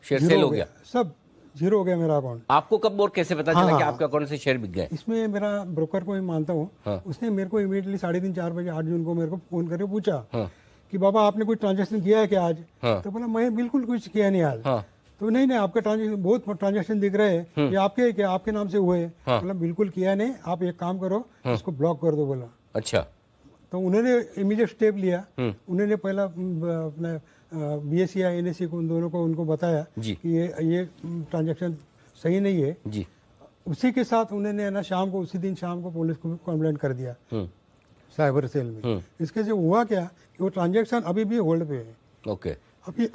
जीरो सेल हो गया, सब जीरो हो गया मेरा अकाउंट। आपको कब और कैसे पता चला कि आपके अकाउंट से शेयर बिक गए? इसमें मेरा ब्रोकर को ही मानता हूँ, उसने मेरे को इमीडिएटली 3:30-4 बजे 8 जून को मेरे को फोन करके पूछा कि बाबा आपने कोई ट्रांजैक्शन किया है क्या आज? तो बोला मैं बिल्कुल कुछ किया नहीं आज। तो नहीं आपके ट्रांजैक्शन, बहुत ट्रांजैक्शन दिख रहे हैं, ये आपके क्या आपके नाम से हुए? बोला बिल्कुल किया नहीं, आप एक काम करो इसको ब्लॉक कर दो। बोला अच्छा। तो उन्होंने इमीडिएट स्टेप लिया। उन्होंने पहला अपना BSE या NSE को, उन दोनों को उनको बताया कि ये ट्रांजैक्शन सही नहीं है जी। उसी के साथ उन्होंने ना उसी दिन शाम को पुलिस को कंप्लेंट कर दिया साइबर सेल में। इसके से हुआ क्या कि वो ट्रांजैक्शन अभी भी होल्ड पे है। ओके।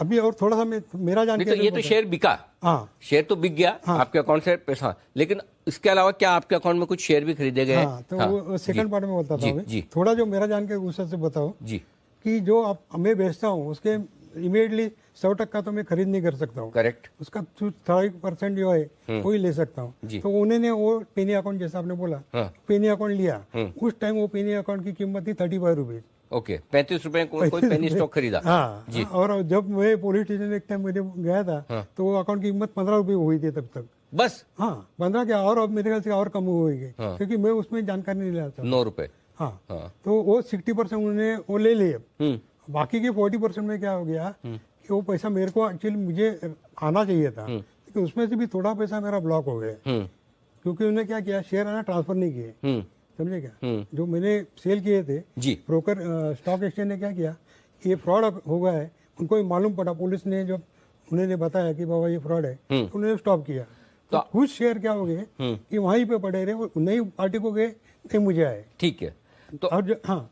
अभी और थोड़ा सा मेरा जानकारी, तो ये तो शेयर बिका, हाँ शेयर तो बिक गया आपके अकाउंट से पैसा, लेकिन इसके अलावा क्या आपके अकाउंट में कुछ शेयर भी खरीदे गए? तो वो सेकंड पार्ट में बताता हूँ, थोड़ा जो मेरा जानकारी उस से बताओ जी, कि जो मैं बेचता हूँ उसके इमीडिएटली 100% तो मैं खरीद नहीं कर सकता हूँ। करेक्ट। उसका 30% जो है वो ही ले सकता हूँ। तो उन्होंने वो पेनी अकाउंट, जैसा आपने बोला, पेनी अकाउंट लिया। उस टाइम वो पेनी अकाउंट की कीमत थी 35 रुपीज। ओके, 35 रुपए कोई पेनी स्टॉक खरीदा। हाँ जी। और जब मैं पुलिस स्टेशन एक टाइम मुझे गया था तो वो अकाउंट की कीमत 15 रुपये हुई थी तब तक, बस। हाँ 15 क्या, और अब मेरे ख्याल से और कम हुई है, क्योंकि मैं उसमें जानकारी नहीं लेता। 9 रुपए। हाँ तो वो 60% उन्होंने वो ले लिए। बाकी के 40% में क्या हो गया कि वो पैसा मेरे को एक्चुअली मुझे आना चाहिए था, लेकिन उसमें से भी थोड़ा पैसा मेरा ब्लॉक हो गया, क्योंकि उन्होंने क्या किया, शेयर आना ट्रांसफर नहीं किए। समझे क्या? जो मैंने सेल किए थे ब्रोकर स्टॉक एक्सचेंज ने क्या किया, ये फ्रॉड हो गया है, उनको ही मालूम पड़ा। पुलिस ने जब उन्होंने बताया कि बाबा ये फ्रॉड है, तो उन्होंने स्टॉप किया। तो कुछ शेयर क्या हो गए कि वहीं पे पड़े रहे, वो नई पार्टी को गए, नहीं मुझे आए। ठीक है। तो हाँ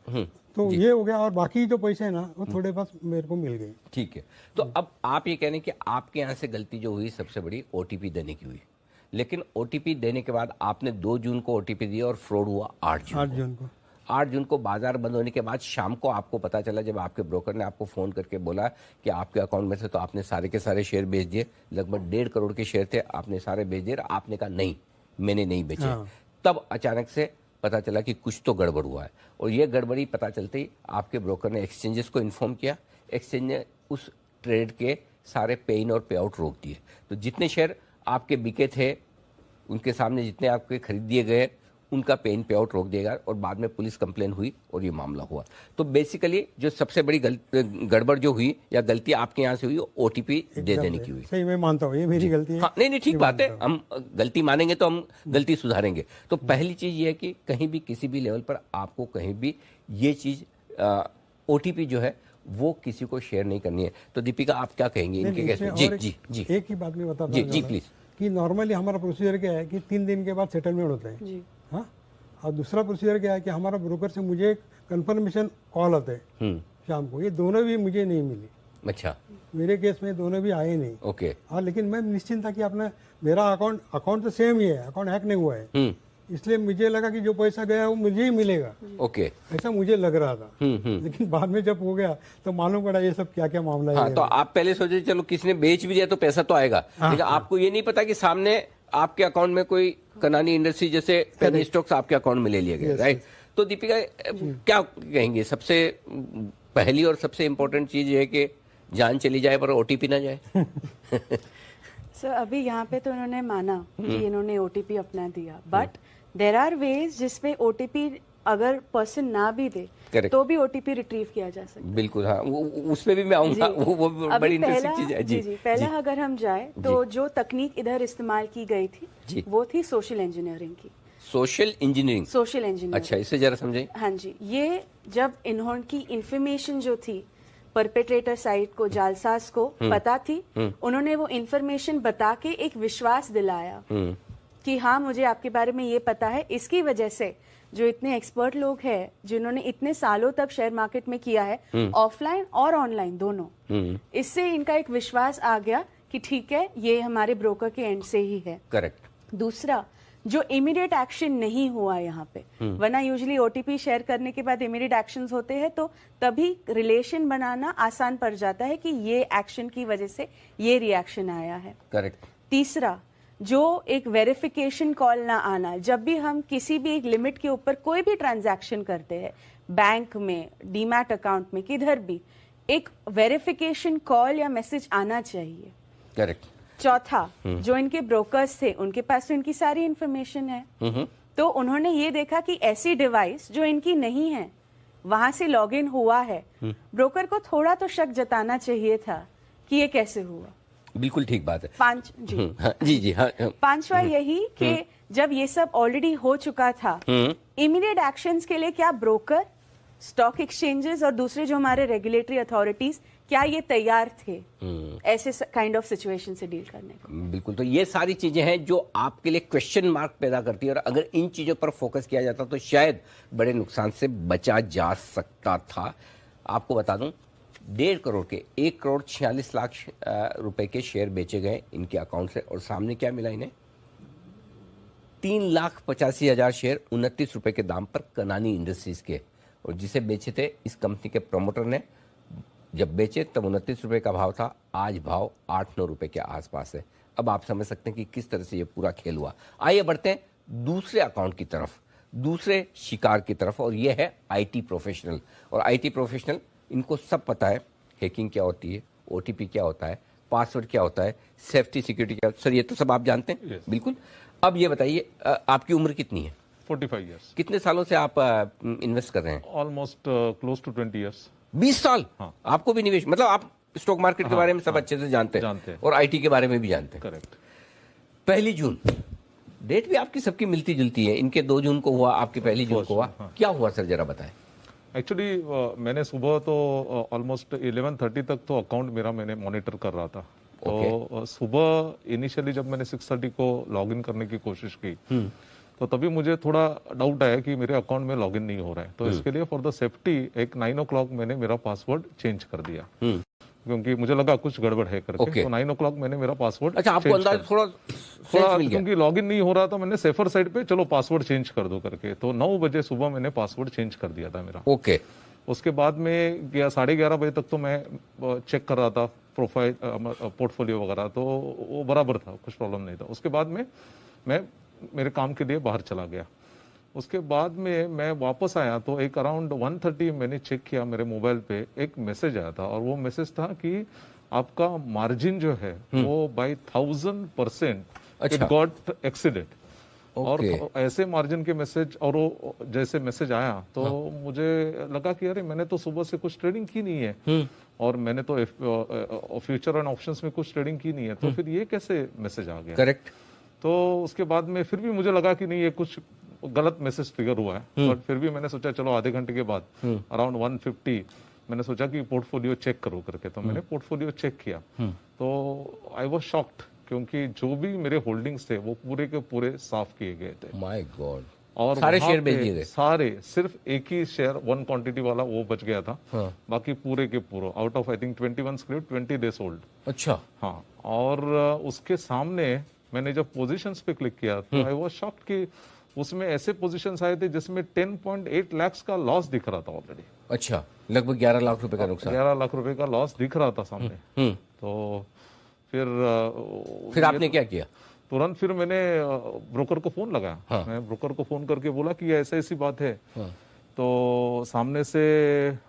तो ये हो गया, और बाकी जो पैसे है ना वो थोड़े पास मेरे को मिल गए। ठीक है। तो अब आप ये कह रहे हैं कि आपके यहाँ से गलती जो हुई सबसे बड़ी OTP देने की हुई, लेकिन OTP देने के बाद आपने 2 जून को OTP दिया और फ्रॉड हुआ 8 जून को। 8 जून को बाजार बंद होने के बाद शाम को आपको पता चला, जब आपके ब्रोकर ने आपको फोन करके बोला कि आपके अकाउंट में से तो आपने सारे के सारे शेयर बेच दिए, लगभग 1.5 करोड़ के शेयर थे, आपने सारे बेच दिए। आपने कहा नहीं, मैंने नहीं बेचे। तब अचानक से पता चला कि कुछ तो गड़बड़ हुआ है, और ये गड़बड़ी पता चलते ही आपके ब्रोकर ने एक्सचेंजेस को इन्फॉर्म किया। एक्सचेंज ने उस ट्रेड के सारे पे इन और पे आउट रोक दिए। तो जितने शेयर आपके बिके थे, उनके सामने जितने आपके खरीद दिए गए, उनका पे इन पे आउट रोक दिया गया, और बाद में पुलिस कंप्लेन हुई और ये मामला हुआ। तो बेसिकली जो सबसे बड़ी गड़बड़ जो हुई या गलती आपके यहाँ से हुई, OTP दे देने की हुई। सही, मैं मानता हूँ ये मेरी गलती है। हाँ, नहीं ठीक बात है, हम गलती मानेंगे तो हम गलती सुधारेंगे। तो पहली चीज ये है कि कहीं भी किसी भी लेवल पर आपको कहीं भी ये चीज OTP जो है वो किसी को शेयर नहीं करनी है। तो दीपिका आप क्या कहेंगे इनके केस में? जी एक ही बात में बता जी प्लीज। कि नॉर्मली हमारा प्रोसीजर क्या है कि 3 दिन के बाद सेटलमेंट होता है। हाँ, और दूसरा प्रोसीजर क्या है कि हमारा ब्रोकर से मुझे कंफर्मेशन कॉल आता है शाम को। ये दोनों भी मुझे नहीं मिली। अच्छा, मेरे केस में दोनों भी आए नहीं। ओके। हाँ, लेकिन मैं निश्चिंत था कि अपना मेरा अकाउंट तो सेम ही है, अकाउंट हैक नहीं हुआ है, इसलिए मुझे लगा कि जो पैसा गया वो मुझे ही मिलेगा। ओके, ऐसा मुझे लग रहा था। लेकिन बाद में जब हो गया तो मालूम पड़ा ये सब क्या क्या मामला है। हाँ, तो आप पहले सोचे चलो किसी ने बेच भी दिया तो पैसा तो आएगा, लेकिन आपको ये नहीं पता कि सामने आपके अकाउंट में कोई कनानी इंडस्ट्री जैसे पेनी स्टॉक्स आपके अकाउंट में ले लिया गया, राइट? तो दीपिका क्या कहेंगे? सबसे पहली और सबसे इम्पोर्टेंट चीज ये है कि जान चली जाए पर OTP ना जाए। सर अभी यहाँ पे तो उन्होंने माना कि इन्होंने OTP अपना दिया, बट देर आर वेज जिसपे OTP अगर पर्सन ना भी दे तो भी OTP रिट्रीव किया जा सकता है। बिल्कुल, हाँ, उसमें भी मैं आऊंगा, वो बड़ी इंटरेस्टिंग चीज है। जी पहला अगर हम जाए तो जो तकनीक इधर इस्तेमाल की गई थी वो थी सोशल इंजीनियरिंग की। Social engineering? Social engineering. अच्छा, इससे जरा समझाइए। हाँ जी, ये जब इन्होंने इंफॉर्मेशन जो थी परपेट्रेटर साइट को, जालसाज को पता थी, उन्होंने वो इंफॉर्मेशन बता के एक विश्वास दिलाया कि हाँ मुझे आपके बारे में ये पता है। इसकी वजह से जो इतने एक्सपर्ट लोग हैं जिन्होंने इतने सालों तक शेयर मार्केट में किया है, ऑफलाइन और ऑनलाइन दोनों, इससे इनका एक विश्वास आ गया कि ठीक है ये हमारे ब्रोकर के एंड से ही है। करेक्ट। दूसरा, जो इमीडिएट एक्शन नहीं हुआ यहाँ पे, वरना यूजुअली OTP शेयर करने के बाद इमीडिएट एक्शंस होते हैं, तो तभी रिलेशन बनाना आसान पड़ जाता है कि ये एक्शन की वजह से ये रिएक्शन आया है। करेक्ट। तीसरा, जो एक वेरिफिकेशन कॉल ना आना, जब भी हम किसी भी एक लिमिट के ऊपर कोई भी ट्रांजैक्शन करते हैं, बैंक में, डीमैट अकाउंट में, किधर भी, एक वेरिफिकेशन कॉल या मैसेज आना चाहिए। करेक्ट। चौथा, जो इनके ब्रोकर्स थे उनके पास तो इनकी सारी इंफॉर्मेशन है, तो उन्होंने ये देखा कि ऐसी डिवाइस जो इनकी नहीं है वहां से लॉगिन हुआ है, ब्रोकर को थोड़ा तो शक जताना चाहिए था कि ये कैसे हुआ। बिल्कुल ठीक बात है। पांचवा यही कि जब ये सब ऑलरेडी हो चुका था, इमीडिएट एक्शंस के लिए क्या ब्रोकर, स्टॉक एक्सचेंजेस और दूसरे जो हमारे रेगुलेटरी अथॉरिटीज, क्या ये तैयार थे ऐसे काइंड ऑफ सिचुएशन से डील करने को? बिल्कुल। तो ये सारी चीजें हैं जो आपके लिए क्वेश्चन मार्क पैदा करती है, और अगर इन चीजों पर फोकस किया जाता तो शायद बड़े नुकसान से बचा जा सकता था। आपको बता दूं, 1.5 करोड़ के 1,46,00,000 रुपए के शेयर बेचे गए इनके अकाउंट से, और सामने क्या मिला इन्हें? 3,85,000 शेयर 29 रुपए के दाम पर कनानी इंडस्ट्रीज के, और जिसे बेचे थे इस कंपनी के प्रमोटर ने। जब बेचे तब 29 रुपए का भाव था, आज भाव 8-9 रुपए के आसपास है। अब आप समझ सकते हैं कि किस तरह से ये पूरा खेल हुआ। आइए बढ़ते हैं दूसरे अकाउंट की तरफ, दूसरे शिकार की तरफ, और ये है आईटी प्रोफेशनल। और आईटी प्रोफेशनल, इनको सब पता है हैकिंग क्या होती है, ओटीपी क्या होता है, पासवर्ड क्या होता है, सेफ्टी सिक्योरिटी क्या, सर ये तो सब आप जानते हैं। yes. बिल्कुल। अब ये बताइए, आपकी उम्र कितनी है? 45 years. कितने सालों से आप इन्वेस्ट कर रहे हैं? Almost close to 20 years. 20 साल? हाँ. आपको भी निवेश, मतलब आप स्टॉक मार्केट के बारे में सब अच्छे से जानते हैं और आईटी के बारे में भी जानते हैं। करेक्ट। 1 जून डेट भी आपकी सबकी मिलती जुलती है। इनके 2 जून को हुआ, आपके 1 जून को हुआ। क्या हुआ सर, जरा बताएं। एक्चुअली मैंने सुबह तो ऑलमोस्ट 11:30 तक तो अकाउंट मेरा मैंने मॉनिटर कर रहा था। तो सुबह इनिशियली जब मैंने 6:30 को लॉगिन करने की कोशिश की, तो तभी मुझे थोड़ा डाउट आया कि मेरे अकाउंट में लॉगिन नहीं हो रहा है। तो इसके लिए फॉर द सेफ्टी एक 9 o'clock मैंने मेरा पासवर्ड चेंज कर दिया, क्योंकि मुझे लगा कुछ गड़बड़ है करके। तो 9 o'clock मैंने मेरा पासवर्ड, अच्छा आपको अंदाजा थोड़ा क्योंकि लॉगिन नहीं हो रहा था, मैंने सेफर साइड पे चलो पासवर्ड चेंज कर दो करके, तो 9 बजे सुबह मैंने पासवर्ड चेंज कर दिया था मेरा। ओके। उसके बाद में 11:30 बजे तक तो मैं चेक कर रहा था प्रोफाइल, पोर्टफोलियो वगैरह, तो वो बराबर था, कुछ प्रॉब्लम नहीं था। उसके बाद में मैं मेरे काम के लिए बाहर चला गया। उसके बाद में मैं वापस आया तो एक अराउंड 1:30 मैंने चेक किया, मेरे मोबाइल पे एक मैसेज आया था, और वो मैसेज था कि आपका मार्जिन जो है वो बाय 1000% इट गॉट एक्सीडेड। और ऐसे मार्जिन के मैसेज, और वो जैसे मैसेज आया तो मुझे लगा कि अरे मैंने तो सुबह से कुछ ट्रेडिंग की नहीं है, और मैंने तो फ्यूचर एंड ऑप्शंस में कुछ ट्रेडिंग की नहीं है, तो फिर ये कैसे मैसेज आ गया? करेक्ट। तो उसके बाद में फिर भी मुझे लगा कि नहीं, ये कुछ गलत मैसेज ट्रिगर हुआ है, बट फिर भी मैंने सोचा चलो आधे घंटे के बाद अराउंड 1:50 मैंने सोचा कि पोर्टफोलियो चेक करो करके। तो मैंने पोर्टफोलियो चेक किया, तो आई वाज शॉक्ड, क्योंकि जो भी मेरे होल्डिंग्स थे वो पूरे के पूरे साफ किए गए थे। My God. और सारे शेयर बेच दिए गए? सारे, सिर्फ एक ही शेयर 1 क्वांटिटी वाला वो बच गया था। बाकी पूरे के पूरे out of I think 21 script 20 days hold. अच्छा। हाँ, और उसके सामने मैंने जब पोजीशंस पे क्लिक किया तो आई वाज शॉक्ड कि उसमें ऐसे पोजीशंस आए थे जिसमें 10.8 लाख का लॉस दिख रहा था ऑलरेडी। अच्छा, लगभग 11 लाख रुपए का नुकसान। 11 लाख रुपए का लॉस दिख रहा था सामने। तो फिर आपने क्या किया? तुरंत फिर मैंने ब्रोकर को फोन लगाया। मैं ब्रोकर को फोन करके बोला कि ऐसी बात है। तो सामने से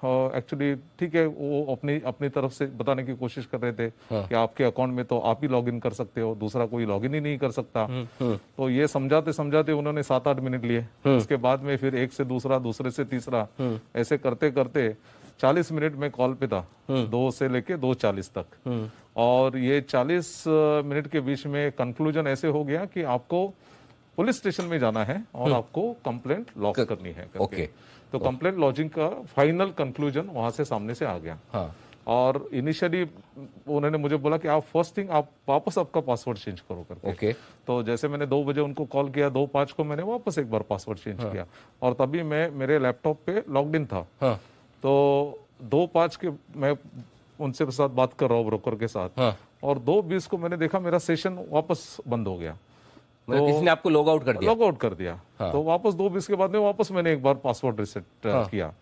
एक्चुअली ठीक है, वो अपनी तरफ से बताने की कोशिश कर रहे थे कि आपके अकाउंट में तो आप ही लॉगिन कर सकते हो, दूसरा कोई लॉगिन ही नहीं कर सकता। तो ये समझाते समझाते उन्होंने 7-8 मिनट लिए। उसके बाद में फिर एक से दूसरा, दूसरे से तीसरा, ऐसे करते करते 40 मिनट में कॉल पे था, 2 से लेके 2:40 तक। और ये 40 मिनट के बीच में कंक्लूजन ऐसे हो गया कि आपको पुलिस स्टेशन में जाना है और आपको कंप्लेंट लॉन्च करनी है करके। ओके। तो कंप्लेंट लॉन्चिंग का फाइनल कंक्लूजन वहां से सामने से आ गया। हाँ। और इनिशियली उन्होंने मुझे बोला कि आप फर्स्ट थिंग आप वापस आपका पासवर्ड चेंज करो करके। ओके। तो जैसे मैंने 2 बजे उनको कॉल किया, 2:05 को मैंने वापस एक बार पासवर्ड चेंज किया, और तभी मैं मेरे लैपटॉप पे लॉग्ड इन था। तो 2:05 के मैं उनसे साथ बात कर रहा हूँ ब्रोकर के साथ, और 2:20 को मैंने देखा मेरा सेशन वापस बंद हो गया। तो किसी ने आपको लॉग आउट कर दिया? लॉग आउट कर दिया। तो वापस 2:20 के बाद में वापस मैंने एक बार पासवर्ड रिसेट किया।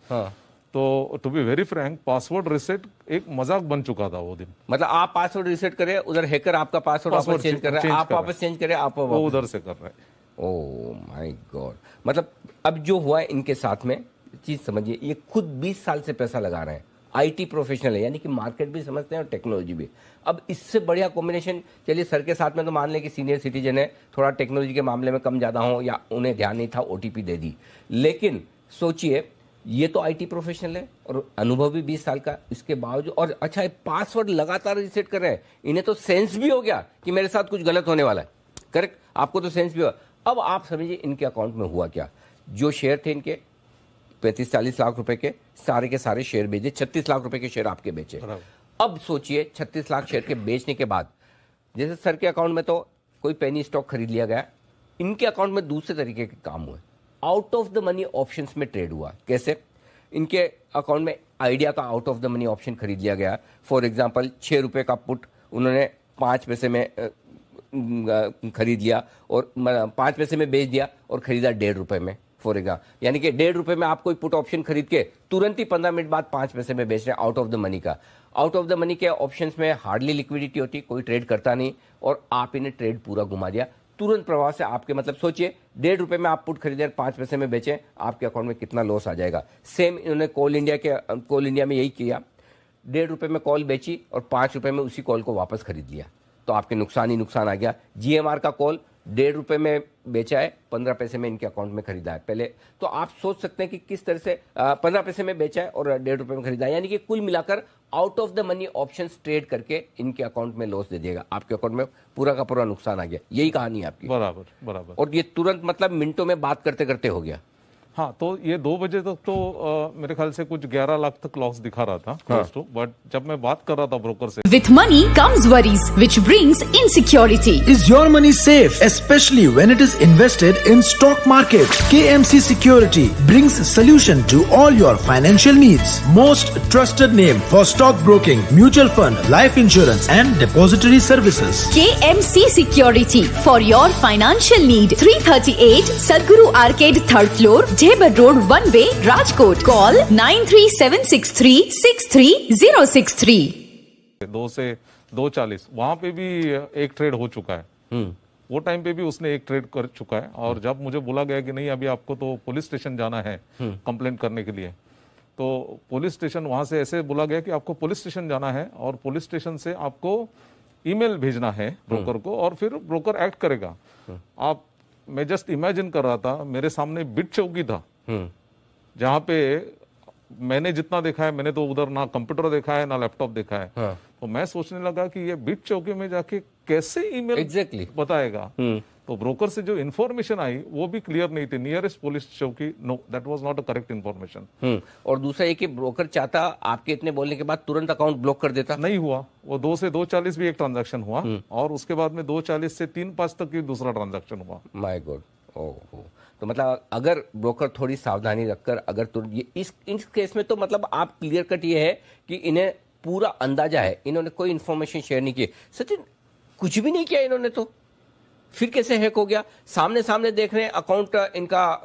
तो to be very frank, password reset एक मजाक बन चुका था वो दिन। मतलब आप पासवर्ड रिसेट करें, उधर हैकर आपका पासवर्ड वापस चेंज कर रहा है, आप वापस चेंज करें, आप वो उधर से कर रहे हैं। Oh my God. मतलब अब जो हुआ है इनके साथ में, चीज समझिए, ये खुद 20 साल से पैसा लगा रहे हैं, आईटी प्रोफेशनल है, यानी कि मार्केट भी समझते हैं और टेक्नोलॉजी भी। अब इससे बढ़िया कॉम्बिनेशन, चलिए सर के साथ में तो मान लें कि सीनियर सिटीजन है, थोड़ा टेक्नोलॉजी के मामले में कम ज्यादा हो या उन्हें ध्यान नहीं था, ओटीपी दे दी। लेकिन सोचिए, ये तो आईटी प्रोफेशनल है और अनुभव भी 20 साल का, इसके बावजूद, और अच्छा पासवर्ड लगातार रिसेट कर रहे हैं, इन्हें तो सेंस भी हो गया कि मेरे साथ कुछ गलत होने वाला है। करेक्ट, आपको तो सेंस भी हुआ। अब आप समझिए इनके अकाउंट में हुआ क्या। जो शेयर थे इनके 35-40 लाख रुपए के, सारे के सारे शेयर बेचे, 36 लाख रुपए के शेयर आपके बेचे। अब सोचिए 36 लाख शेयर के बेचने के बाद, जैसे सर के अकाउंट में तो कोई पेनी स्टॉक खरीद लिया गया, इनके अकाउंट में दूसरे तरीके के काम हुए, out of the money options में ट्रेड हुआ। कैसे? इनके अकाउंट में आइडिया का out of the money option खरीद लिया गया। फॉर एग्जांपल 6 रुपए का पुट उन्होंने 5 पैसे में खरीद लिया और 5 पैसे में बेच दिया और खरीदा 1.5 रुपए में, फॉर एग्जाम्पल। यानी कि 1.5 रुपए में आप कोई पुट ऑप्शन खरीद के तुरंत ही 15 मिनट बाद 5 पैसे में बेच रहे हैं, आउट ऑफ द मनी का। आउट ऑफ द मनी के ऑप्शंस में हार्डली लिक्विडिटी होती, कोई ट्रेड करता नहीं, और आप इन्हें ट्रेड पूरा घुमा दिया तुरंत प्रभाव से। आपके मतलब सोचिए 1.5 रुपए में आप पुट खरीदे, 5 पैसे में बेचे, आपके अकाउंट में कितना लॉस आ जाएगा। सेम इन्होंने कोल इंडिया में यही किया, 1.5 रुपए में कॉल बेची और 5 रुपए में उसी कॉल को वापस खरीद लिया, तो आपके नुकसान ही नुकसान आ गया। जीएमआर का कॉल 1.5 रुपए में बेचा है, 15 पैसे में इनके अकाउंट में खरीदा है पहले। तो आप सोच सकते हैं कि किस तरह से 15 पैसे में बेचा है और 1.5 रुपए में खरीदा है, यानी कि कुल मिलाकर out of the money options trade करके इनके अकाउंट में लॉस दे देगा, आपके अकाउंट में पूरा का पूरा नुकसान आ गया। यही कहानी है आपकी। बराबर बराबर। और ये तुरंत मतलब मिनटों में बात करते करते हो गया। हाँ, तो ये 2 बजे तक तो मेरे ख्याल से कुछ 11 लाख तक लॉस दिखा रहा था, बट जब मैं बात कर रहा था ब्रोकर से, With money comes worries, which brings insecurity. Is your money safe, especially when it is invested in stock market? KMC Security brings solution to all your financial needs. Most trusted name for stock broking, mutual fund, life insurance and depository services. KMC Security for your financial need. 338 Sadhguru Arcade, 3rd floor, Jebel Road, 1 way, Rajkot. Call 9376363063. 2 से 2:40 वहां पे भी एक trade हो चुका है। वो time पे भी उसने एक ट्रेड कर चुका है। और जब मुझे बोला गया कि नहीं, अभी आपको तो पुलिस स्टेशन जाना है कंप्लेंट करने के लिए, तो पुलिस स्टेशन वहां से ऐसे बोला गया कि आपको पुलिस स्टेशन जाना है और पुलिस स्टेशन से आपको ईमेल भेजना है ब्रोकर को, और फिर ब्रोकर एक्ट करेगा। आप, मैं जस्ट इमेजिन कर रहा था, मेरे सामने बिट चौकी था जहां पे मैंने जितना देखा है, मैंने तो उधर ना कंप्यूटर देखा है ना लैपटॉप देखा है। तो मैं सोचने लगा कि ये बिट चौकी में जाके कैसे ईमेल बताएगा। तो ब्रोकर से जो इन्फॉर्मेशन आई वो भी क्लियर नहीं थी। नियरेस्ट पुलिस चौकी, no, that was not a correct information. और दूसरा ये कि ब्रोकर चाहता आपके इतने बोलने के बाद तुरंत अकाउंट ब्लॉक कर देता। नहीं हुआ। वो 2 से 2:40 भी एक ट्रांजैक्शन हुआ और उसके बाद में 2:40 से 3:05 तक की दूसरा ट्रांजैक्शन हुआ। My God. ओहो। तो मतलब अगर ब्रोकर थोड़ी सावधानी रखकर, अगर ये इस केस में तो मतलब आप क्लियर कट ये है कि इन्हें पूरा अंदाजा है, इन्होंने कोई इन्फॉर्मेशन शेयर नहीं की। सचिन, कुछ भी नहीं किया इन्होंने, तो फिर कैसे हैक हो गया? सामने सामने देख रहे हैं अकाउंट, इनका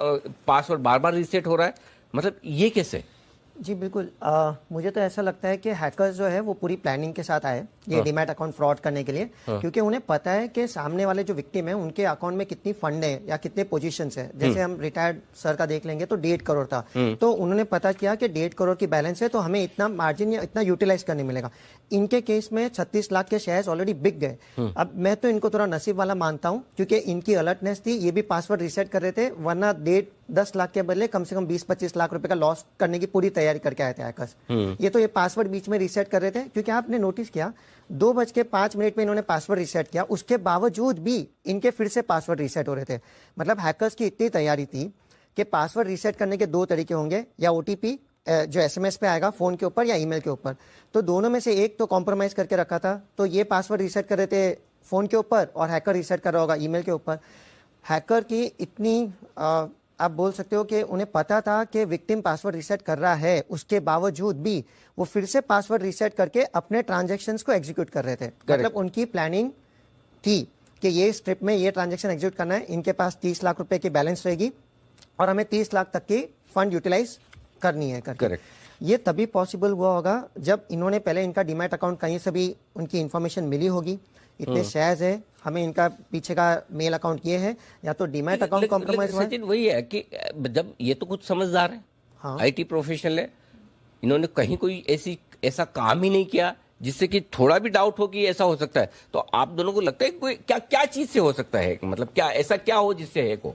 पासवर्ड बार बार रीसेट हो रहा है, मतलब ये कैसे? जी बिल्कुल, मुझे तो ऐसा लगता है कि हैकर्स जो है वो पूरी प्लानिंग के साथ आए ये डीमैट अकाउंट फ्रॉड करने के लिए, क्योंकि उन्हें पता है कि सामने वाले जो विक्टिम है उनके अकाउंट में कितनी फंड है या कितने पोजीशंस है। जैसे हम रिटायर्ड सर का देख लेंगे तो 1.5 करोड़ था, तो उन्होंने पता किया कि 1.5 करोड़ की बैलेंस है, तो हमें इतना मार्जिन या इतना यूटिलाइज करने मिलेगा। इनके केस में 36 लाख के शेयर्स ऑलरेडी बिक गए। अब मैं तो इनको थोड़ा नसीब वाला मानता हूं, क्योंकि इनकी अलर्टनेस थी, ये भी पासवर्ड रीसेट कर रहे थे, वरना 10 लाख के बदले कम से कम 20-25 लाख रुपए का लॉस करने की पूरी तैयारी करके आए थे हैकर्स। ये तो ये पासवर्ड बीच में रीसेट कर रहे थे, क्योंकि आपने नोटिस किया 2:05 में इन्होंने पासवर्ड रीसेट किया, उसके बावजूद भी इनके फिर से पासवर्ड रीसेट हो रहे थे। मतलब हैकर्स की इतनी तैयारी थी कि पासवर्ड रीसेट करने के 2 तरीके होंगे, या ओटीपी जो एसएमएस पे आएगा फोन के ऊपर या ईमेल के ऊपर, तो दोनों में से एक तो कॉम्प्रोमाइज करके रखा था। तो ये पासवर्ड रीसेट कर रहे थे फोन के ऊपर और हैकर रीसेट कर रहा होगा ईमेल के ऊपर। हैकर की इतनी आप बोल सकते हो कि उन्हें पता था कि विक्टिम पासवर्ड रीसेट कर रहा है, उसके बावजूद भी वो फिर से पासवर्ड रीसेट करके अपने ट्रांजैक्शंस को एग्जीक्यूट कर रहे थे। मतलब उनकी प्लानिंग थी कि ये स्ट्रिप में ये ट्रांजैक्शन एग्जीक्यूट करना है, इनके पास 30 लाख रुपए की बैलेंस रहेगी और हमें 30 लाख तक की फंड यूटिलाइज करनी है करके। ये तभी पॉसिबल हुआ होगा जब इन्होंने पहले इनका डीमैट अकाउंट कहीं से भी उनकी इन्फॉर्मेशन मिली होगी, इतने शेयर्स है, हमें इनका पीछे का मेल अकाउंट ये है, या तो डीमैट अकाउंट कॉम्प्रोमाइज हुआ है। सचिन वही है कि जब ये तो कुछ समझदार है, हाँ। आईटी प्रोफेशनल है, इन्होंने कहीं कोई ऐसा काम ही नहीं किया जिससे कि थोड़ा भी डाउट हो कि ऐसा हो सकता है। तो आप दोनों को लगता है कोई क्या चीज से हो सकता है, मतलब क्या ऐसा क्या हो जिससे हैक हो?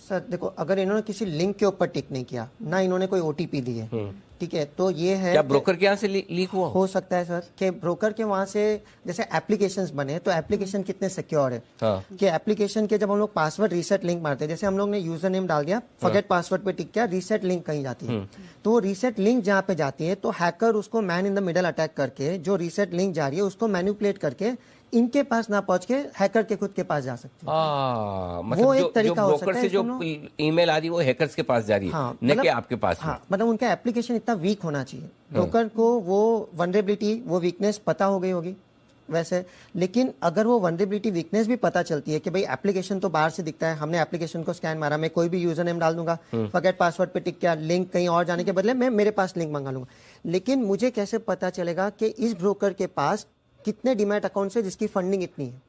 सर देखो, अगर इन्होंने किसी लिंक के ऊपर टिक नहीं किया, ना इन्होंने कोई ओटीपी दी है, ठीक है, तो ये है क्या ब्रोकर के यहाँ से लीक हुआ हो सकता है सर कि ब्रोकर के वहां से जैसे एप्लीकेशंस बने, तो एप्लीकेशन कितने सिक्योर है कि एप्लीकेशन के जब हम लोग पासवर्ड रीसेट लिंक मारते हैं, जैसे हम लोग ने यूजर नेम डाल दिया, फॉरगेट पासवर्ड पे टिक किया, रीसेट लिंक कहीं जाती है, तो वो रीसेट लिंक जहाँ पे जाती है तो हैकर उसको man in the middle attack करके जो रीसेट लिंक जा रही है उसको मैनिपुलेट करके इनके पास ना पहुंच के हैकर के खुद के पास जा सकते हैं। मतलब वो एक तरीका हो सकता है। से जो ईमेल आ रही है वो हैकर्स के पास जा रही है, हाँ, न कि आपके पास। हाँ, मतलब उनका एप्लीकेशन इतना वीक होना चाहिए, ब्रोकर को वो वनरेबिलिटी, वो वीकनेस पता हो गई होगी वैसे, लेकिन अगर वो वनरेबिलिटी वीकनेस भी पता चलती है कि भाई एप्लीकेशन तो बाहर से दिखता है, हमने एप्लीकेशन को स्कैन मारा, मैं कोई भी यूजर नेम डाल दूंगा, फॉरगेट पासवर्ड पे टिक किया, लिंक कहीं और जाने के बदले मैं मेरे पास लिंक मंगा लूंगा, लेकिन मुझे कैसे पता चलेगा कि इस ब्रोकर के पास कितने डीमैट अकाउंट है जिसकी फंडिंग इतनी है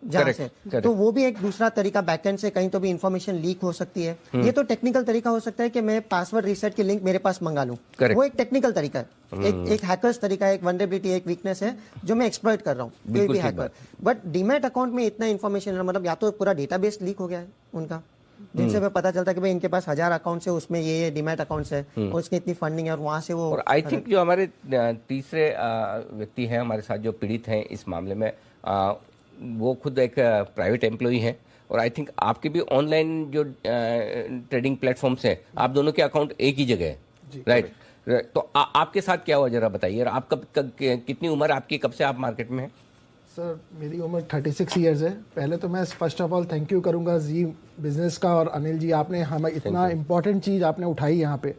जहां से, तो वो भी एक दूसरा तरीका, बैकएंड से कहीं तो भी इंफॉर्मेशन लीक हो सकती है। ये तो टेक्निकल तरीका हो सकता है कि मैं पासवर्ड रीसेट की लिंक मेरे पास मंगा लूं, वो एक टेक्निकल तरीका है, एक हैकर्स तरीका है, एक वनरेबिलिटी, एक वीकनेस है जो मैं एक्सप्लॉइट कर रहा हूँ कोई भी हैकर। बट डीमैट अकाउंट में इतना इन्फॉर्मेशन, मतलब या तो पूरा डेटाबेस लीक हो गया है उनका, जिनसे हमें पता चलता है कि भाई इनके पास 1000 अकाउंट्स है, उसमें ये डीमैट अकाउंट्स है और उसकी इतनी फंडिंग है, और वहां से वो। और आई थिंक जो हमारे तीसरे व्यक्ति हैं हमारे साथ जो पीड़ित हैं इस मामले में, वो खुद एक प्राइवेट एम्प्लॉई हैं, और आई थिंक आपके भी ऑनलाइन जो ट्रेडिंग प्लेटफॉर्म्स हैं, आप दोनों के अकाउंट एक ही जगह है, राइट? तो आपके साथ क्या हुआ जरा बताइए, और आप कब कितनी उम्र आपकी, कब से आप मार्केट में हैं? सर मेरी उम्र 36 इयर्स है। पहले तो मैं first of all thank you करूंगा जी बिजनेस का, और अनिल जी, आपने हमें इतना इम्पोर्टेंट चीज़ आपने उठाई यहाँ पे।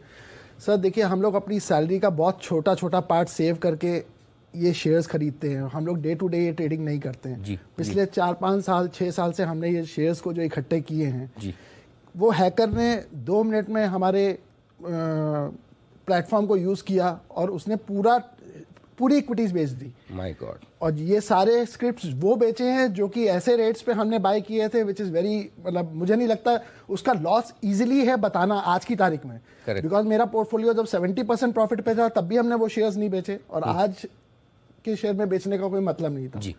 सर देखिए, हम लोग अपनी सैलरी का बहुत छोटा छोटा पार्ट सेव करके ये शेयर्स खरीदते हैं, हम लोग डे टू डे ये ट्रेडिंग नहीं करते हैं। पिछले 4-5 साल 6 साल से हमने ये शेयर्स को जो इकट्ठे किए हैं, वो हैकर ने 2 मिनट में हमारे प्लेटफॉर्म को यूज़ किया और उसने पूरी इक्विटीज बेच दी। My God. और ये सारे स्क्रिप्ट्स वो बेचे हैं जो कि ऐसे रेट्स पे हमने बाय किए थे, विच इज़ वेरी, मतलब मुझे नहीं लगता उसका लॉस इजीली है बताना आज की तारीख में, बिकॉज मेरा पोर्टफोलियो जब 70% प्रॉफिट पे था तब भी हमने वो शेयर्स नहीं बेचे, और आज के शेयर में बेचने का कोई मतलब नहीं था जी।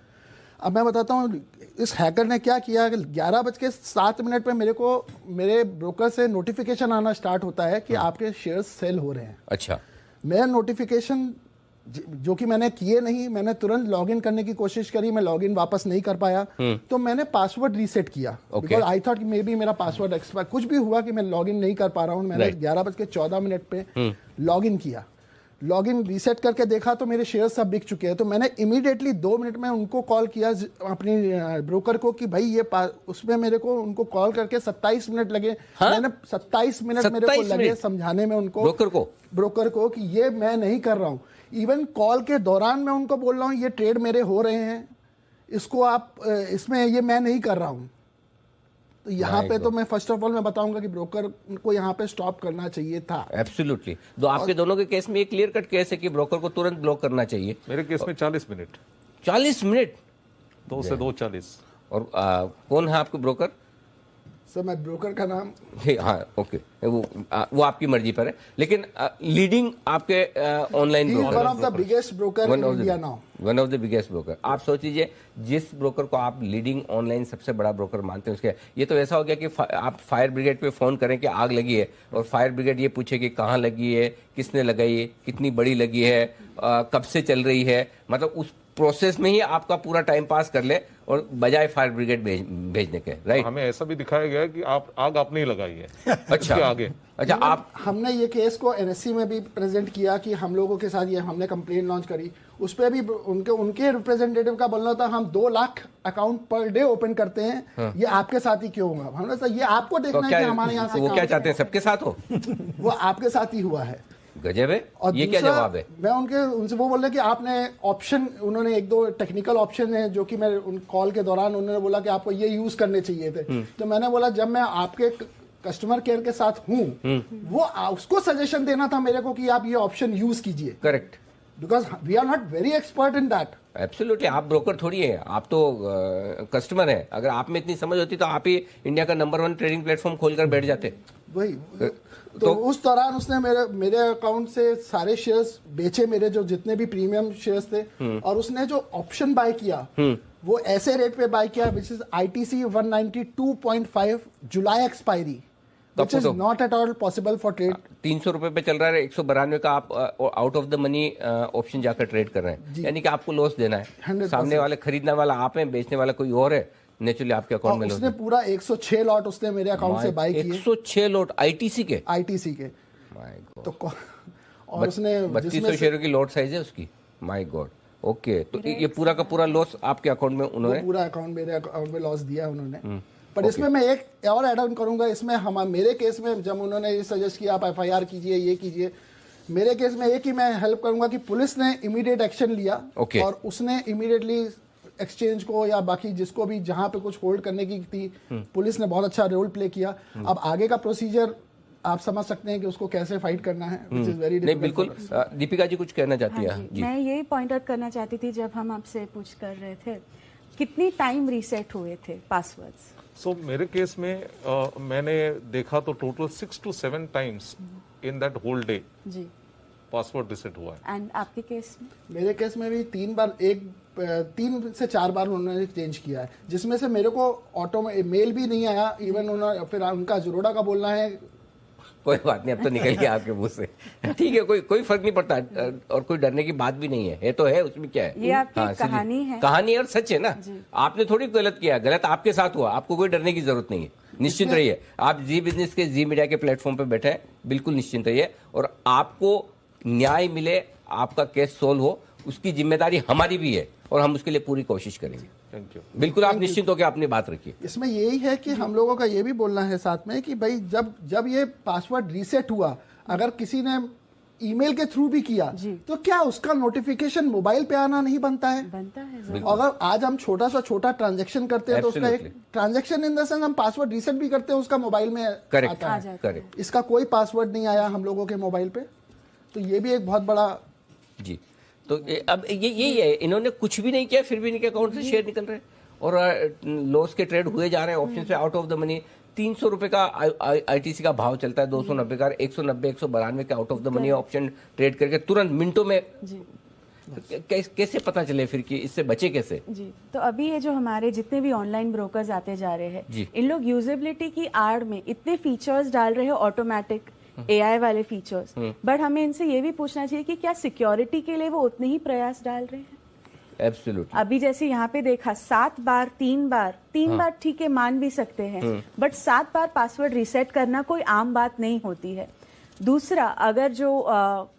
अब मैं बताता हूँ इस हैकर ने क्या किया कि 11:07 पे मेरे ब्रोकर से नोटिफिकेशन आना स्टार्ट होता है कि आपके शेयर्स सेल हो रहे हैं। अच्छा। मैं नोटिफिकेशन जो कि मैंने किए नहीं, मैंने तुरंत लॉगिन करने की कोशिश करी, मैं लॉगिन वापस नहीं कर पाया, तो मैंने पासवर्ड रीसेट किया, because I thought may be मेरा पासवर्ड एक्सपायर, कुछ भी हुआ कि मैं लॉगिन नहीं कर पा रहा हूँ। मैंने 11:14 पे लॉगिन किया, लॉगिन रीसेट करके देखा तो मेरे शेयर सब बिक चुके हैं। तो मैंने इमीडिएटली 2 मिनट में उनको कॉल किया अपनी ब्रोकर को कि भाई ये उसमें मेरे को उनको कॉल करके 27 मिनट लगे। मैंने 27 मिनट मेरे को लगे समझाने में उनको, ब्रोकर को कि ये मैं नहीं कर रहा हूँ। इवन कॉल के दौरान मैं उनको बोल रहा हूँ ये ट्रेड मेरे हो रहे हैं, इसको आप इसमें ये मैं नहीं कर रहा हूँ। तो यहाँ पे तो मैं फर्स्ट ऑफ ऑल मैं बताऊंगा कि ब्रोकर को यहाँ पे स्टॉप करना चाहिए था। एब्सोल्युटली। तो आपके दोनों के केस में एक क्लियर कट केस है कि ब्रोकर को तुरंत ब्लॉक करना चाहिए। मेरे केस में 40 मिनट 40 मिनट 2 से 2:40। और कौन है आपके ब्रोकर? सर मैं ब्रोकर का नाम, हाँ ओके, वो आपकी मर्जी पर है, लेकिन लीडिंग आपके online broker, one of the biggest broker in India now, one of the biggest broker. आप सोच लीजिए जिस ब्रोकर को आप लीडिंग ऑनलाइन सबसे बड़ा ब्रोकर मानते हैं, उसके ये तो ऐसा हो गया कि आप फायर ब्रिगेड पे फोन करें कि आग लगी है, और फायर ब्रिगेड ये पूछे कि कहाँ लगी है, किसने लगाई है, कितनी बड़ी लगी है, कब से चल रही है, मतलब उस प्रोसेस में ही आपका पूरा टाइम पास कर ले, और बजाय फायर ब्रिगेड भेजने के, राइट? हमें ऐसा भी दिखाया गया कि आप आग आपने ही लगाई है। अच्छा आगे, अच्छा। आप हमने ये केस को एनएससी में भी प्रेजेंट किया कि हम लोगों के साथ ये हमने कंप्लेंट लॉन्च करी, उस पर भी उनके रिप्रेजेंटेटिव का बोलना था हम 2 lakh account per day open करते हैं, ये आपके साथ ही क्यों होगा? हमने कहा ये आपको देखना है कि हमारे यहाँ से वो क्या चाहते हैं सबके साथ हो? वो आपके साथ ही हुआ है। गजब है। और ये क्या जवाब है? मैं उनसे वो बोल रहे कि आपने ऑप्शन, उन्होंने 1-2 टेक्निकल ऑप्शन है जो कि मैं उन कॉल के दौरान उन्होंने बोला कि आपको ये यूज करने चाहिए थे। तो मैंने बोला जब मैं आपके कस्टमर केयर के साथ हूँ, वो उसको सजेशन देना था मेरे को कि आप ये ऑप्शन यूज कीजिए। Correct, because we are not very expert in that. Absolutely, आप ब्रोकर थोड़ी है, आप तो कस्टमर है। अगर आप में इतनी समझ होती तो आप ही इंडिया का नंबर 1 ट्रेडिंग प्लेटफॉर्म खोलकर बैठ जाते। वही तो उस दौरान उसने मेरे अकाउंट से सारे शेयर्स बेचे, मेरे जो जितने भी प्रीमियम शेयर्स थे, और उसने जो ऑप्शन बाय किया वो ऐसे रेट पे बाय किया which is ITC 192.5 July expiry, which is not at all possible for trade. 300 रुपए पे चल रहा है, 192 का आप out of the money option जाकर ट्रेड कर रहे हैं, यानी कि आपको लॉस देना है। 100%। सामने वाले खरीदने वाला आप हैं, बेचने वाला कोई और है, नेचुरली आपके अकाउंट में उसने पूरा 106 लॉट उसने मेरे अकाउंट से बाय किए। 106 लॉट ITC के? ITC के। My God. तो और उसने 3200 शेयरों की लॉट साइज है उसकी। My God. ओके, तो ये पूरा का पूरा लॉस आपके अकाउंट में उन्होंने, पूरा अकाउंट मेरे अकाउंट में लॉस दिया उन्होंने। पर इसमें मैं एक और ऐड ऑन करूंगा, इसमें मेरे केस में जब उन्होंने ये सजेस्ट किया आप FIR कीजिए, ये कीजिए, मेरे केस में एक ही मैं हेल्प करूंगा कि पुलिस ने इमीडिएट एक्शन लिया। और उसने इमीडिएटली एक्सचेंज को या बाकी जिसको भी जहां पे कुछ होल्ड करने की थी, पुलिस ने बहुत अच्छा रोल प्ले किया। अब आगे का प्रोसीजर आप समझ सकते हैं कि उसको कैसे फाइट करना है, which is very नहीं, difficult बिल्कुल। दीपिका जी कुछ कहना चाहती है? जी, मैं यही पॉइंट आउट करना चाहती थी, जब हम आपसे पूछ कर रहे थे कितनी टाइम रीसेट हुए थे पासवर्ड्स? सो मेरे केस में मैंने देखा तो total 6 to 7 times in that whole day जी पासवर्ड रीसेट हुआ है। एंड आपके केस में? मेरे केस में भी 3 से 4 बार उन्होंने चेंज किया है, जिसमें से मेरे को ऑटो में मेल भी नहीं आया। इवन उन्होंने फिर उनका ज़रोड़ा का बोलना है, कोई बात नहीं, अब तो निकल गया आपके मुंह से। ठीक है, कोई फर्क नहीं पड़ता, और कोई डरने की बात भी नहीं है तो है, उसमें क्या है। ये आपकी कहानी है, कहानी और सच है ना। आपने थोड़ी गलत किया, गलत आपके साथ हुआ, आपको कोई डरने की जरूरत नहीं है। निश्चिंत रहिए, आप जी बिजनेस के जी मीडिया के प्लेटफॉर्म पे बैठे हैं, बिल्कुल निश्चिंत रहिए, और आपको न्याय मिले, आपका केस सोल्व हो, उसकी जिम्मेदारी हमारी भी है, और हम उसके लिए पूरी कोशिश करेंगे। Thank you. बिल्कुल, आप निश्चिंत होकर अपनी बात रखिए। इसमें यही है कि हम लोगों का ये भी बोलना है साथ में कि भाई जब ये पासवर्ड रीसेट हुआ, अगर किसी ने ईमेल के थ्रू भी किया तो क्या उसका नोटिफिकेशन मोबाइल पे आना नहीं बनता है? बनता है। अगर आज हम छोटा ट्रांजैक्शन करते हैं तो उसका एक ट्रांजैक्शन इन द सेंस हम पासवर्ड रीसेट भी करते हैं, उसका मोबाइल में आता है। करेक्ट। इसका कोई पासवर्ड नहीं आया हम लोगों के मोबाइल पे, तो ये भी एक बहुत बड़ा जी। तो अब यही है, इन्होंने कुछ भी नहीं किया, फिर भी इनके अकाउंट से शेयर निकल रहे हैं और लॉस के ट्रेड हुए जा रहे हैं, ऑप्शन से आउट ऑफ द मनी। 300 रुपए का ITC का भाव चलता है, 290 का, 190 192 के out of the money option trade करके तुरंत मिनटों में। कैसे पता चले फिर कि इससे बचे कैसे? जी, तो अभी ये जो हमारे जितने भी ऑनलाइन ब्रोकर्स आते जा रहे हैं, इन लोग यूजेबिलिटी की आड़ में इतने फीचर्स डाल रहे हैं, ऑटोमेटिक AI वाले फीचर्स, बट हमें इनसे ये भी पूछना चाहिए कि क्या सिक्योरिटी के लिए वो उतने ही प्रयास डाल रहे हैं? एब्सोल्युटली। अभी जैसे यहाँ पे देखा 7 बार 3 बार ठीक है, मान भी सकते हैं, बट 7 बार पासवर्ड रीसेट करना कोई आम बात नहीं होती है। दूसरा, अगर जो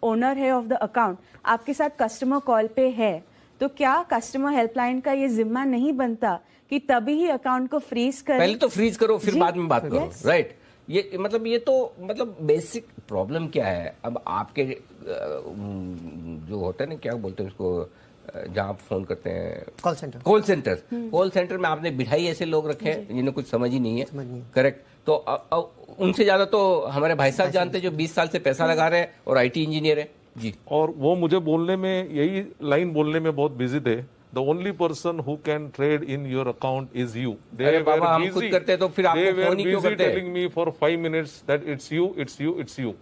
ओनर है ऑफ द अकाउंट आपके साथ कस्टमर कॉल पे है, तो क्या कस्टमर हेल्पलाइन का ये जिम्मा नहीं बनता कि तभी ही अकाउंट को फ्रीज कर? पहले तो फ्रीज करो, फिर बाद में बात करो, राइट? ये तो बेसिक प्रॉब्लम क्या है। अब आपके जो होता है ना, क्या बोलते हैं उसको, जहाँ आप फोन करते हैं, कॉल सेंटर में आपने बिठाई ऐसे लोग रखे हैं जिन्हें कुछ समझ ही नहीं है। करेक्ट। तो उनसे ज्यादा तो हमारे भाई साहब जानते हैं जो 20 साल से पैसा लगा रहे हैं और IT इंजीनियर है जी। और वो मुझे बोलने में, यही लाइन बोलने में बहुत बिजी थे। The only person who can trade in your account is you. अरे बाबा, हम खुद करते हैं तो फिर आपको फोन ही क्यों करते हैं? Telling me for 5 minutes that it's you.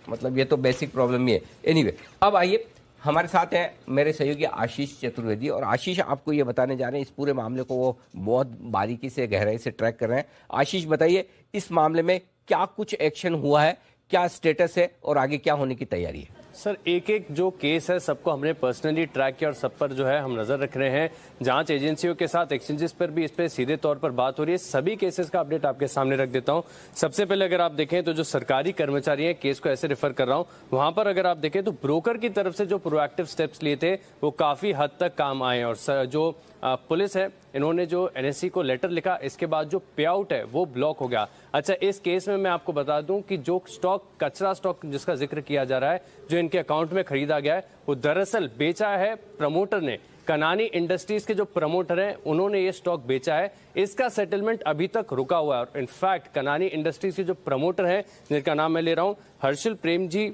मतलब ये तो बेसिक प्रॉब्लम ही है। एनीवे, अब आइए, हमारे साथ है मेरे सहयोगी आशीष चतुर्वेदी, और आशीष आपको ये बताने जा रहे हैं, इस पूरे मामले को वो बहुत बारीकी से, गहराई से ट्रैक कर रहे हैं। आशीष, बताइए, इस मामले में क्या कुछ एक्शन हुआ है, क्या स्टेटस है, और आगे क्या होने की तैयारी है? सर, एक जो केस है सबको हमने पर्सनली ट्रैक किया और सब पर जो है हम नजर रख रहे हैं। जांच एजेंसियों के साथ, एक्सचेंजेस पर भी इस पे सीधे तौर पर बात हो रही है। सभी केसेस का अपडेट आपके सामने रख देता हूं। सबसे पहले अगर आप देखें तो जो सरकारी कर्मचारी हैं, केस को ऐसे रेफर कर रहा हूं, वहां पर अगर आप देखें तो ब्रोकर की तरफ से जो प्रोएक्टिव स्टेप्स लिए थे वो काफी हद तक काम आए। और जो पुलिस है, इन्होंने जो NSE को लेटर लिखा, इसके बाद जो पे आउट है वो ब्लॉक हो गया। अच्छा, इस केस में मैं आपको बता दूं कि जो स्टॉक, कचरा स्टॉक जिसका जिक्र किया जा रहा है, जो इनके अकाउंट में खरीदा गया है, वो दरअसल बेचा है प्रमोटर ने कनानी इंडस्ट्रीज के जो प्रमोटर हैं उन्होंने ये स्टॉक बेचा है, इसका सेटलमेंट अभी तक रुका हुआ है। और इनफैक्ट कनानी इंडस्ट्रीज के जो प्रमोटर हैं जिनका नाम मैं ले रहा हूं, हर्षिल प्रेम जी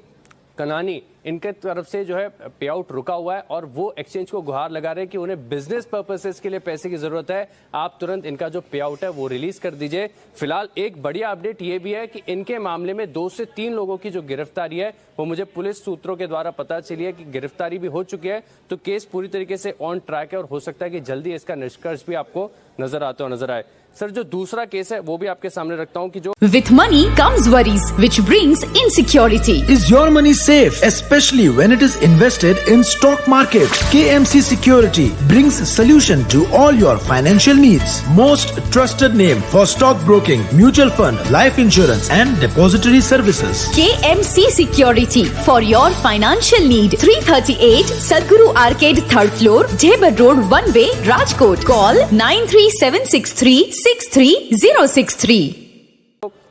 कनानी, इनके तरफ से जो है पे आउट रुका हुआ है और वो एक्सचेंज को गुहार लगा रहे हैं कि उन्हें बिजनेस पर्पसेस के लिए पैसे की जरूरत है, आप तुरंत इनका जो पे आउट है वो रिलीज कर दीजिए। फिलहाल एक बढ़िया अपडेट ये भी है कि इनके मामले में 2 से 3 लोगों की जो गिरफ्तारी है वो मुझे पुलिस सूत्रों के द्वारा पता चली है कि गिरफ्तारी भी हो चुकी है। तो केस पूरी तरीके से ऑन ट्रैक है और हो सकता है कि जल्दी इसका निष्कर्ष भी आपको नजर आते हो नजर आए। सर, जो दूसरा केस है वो भी आपके सामने रखता हूं कि जो With money comes worries, which brings insecurity. Is your money safe, especially when it is invested in stock market? KMC Security brings solution to all your financial needs. Most trusted name for stock broking, mutual fund, life insurance and depository services. KMC Security for your financial need. 338 Sadhguru Arcade, 3rd floor, Jebbar Road, 1-way, Rajkot. Call 93763 63063।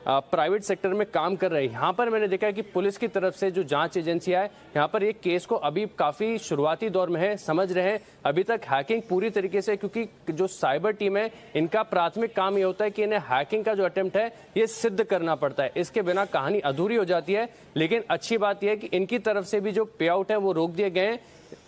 Private sector में काम कर रहे हैं। यहाँ पर मैंने देखा है कि पुलिस की तरफ से जो जांच एजेंसियां है यहाँ पर एक केस को अभी काफी शुरुआती दौर में है, समझ रहे हैं अभी तक हैकिंग पूरी तरीके से, क्योंकि जो साइबर टीम है इनका प्राथमिक काम ये होता है कि इन्हें हैकिंग का जो अटेम्प्ट है ये सिद्ध करना पड़ता है, इसके बिना कहानी अधूरी हो जाती है। लेकिन अच्छी बात यह है कि इनकी तरफ से भी जो पे आउट है वो रोक दिए गए हैं।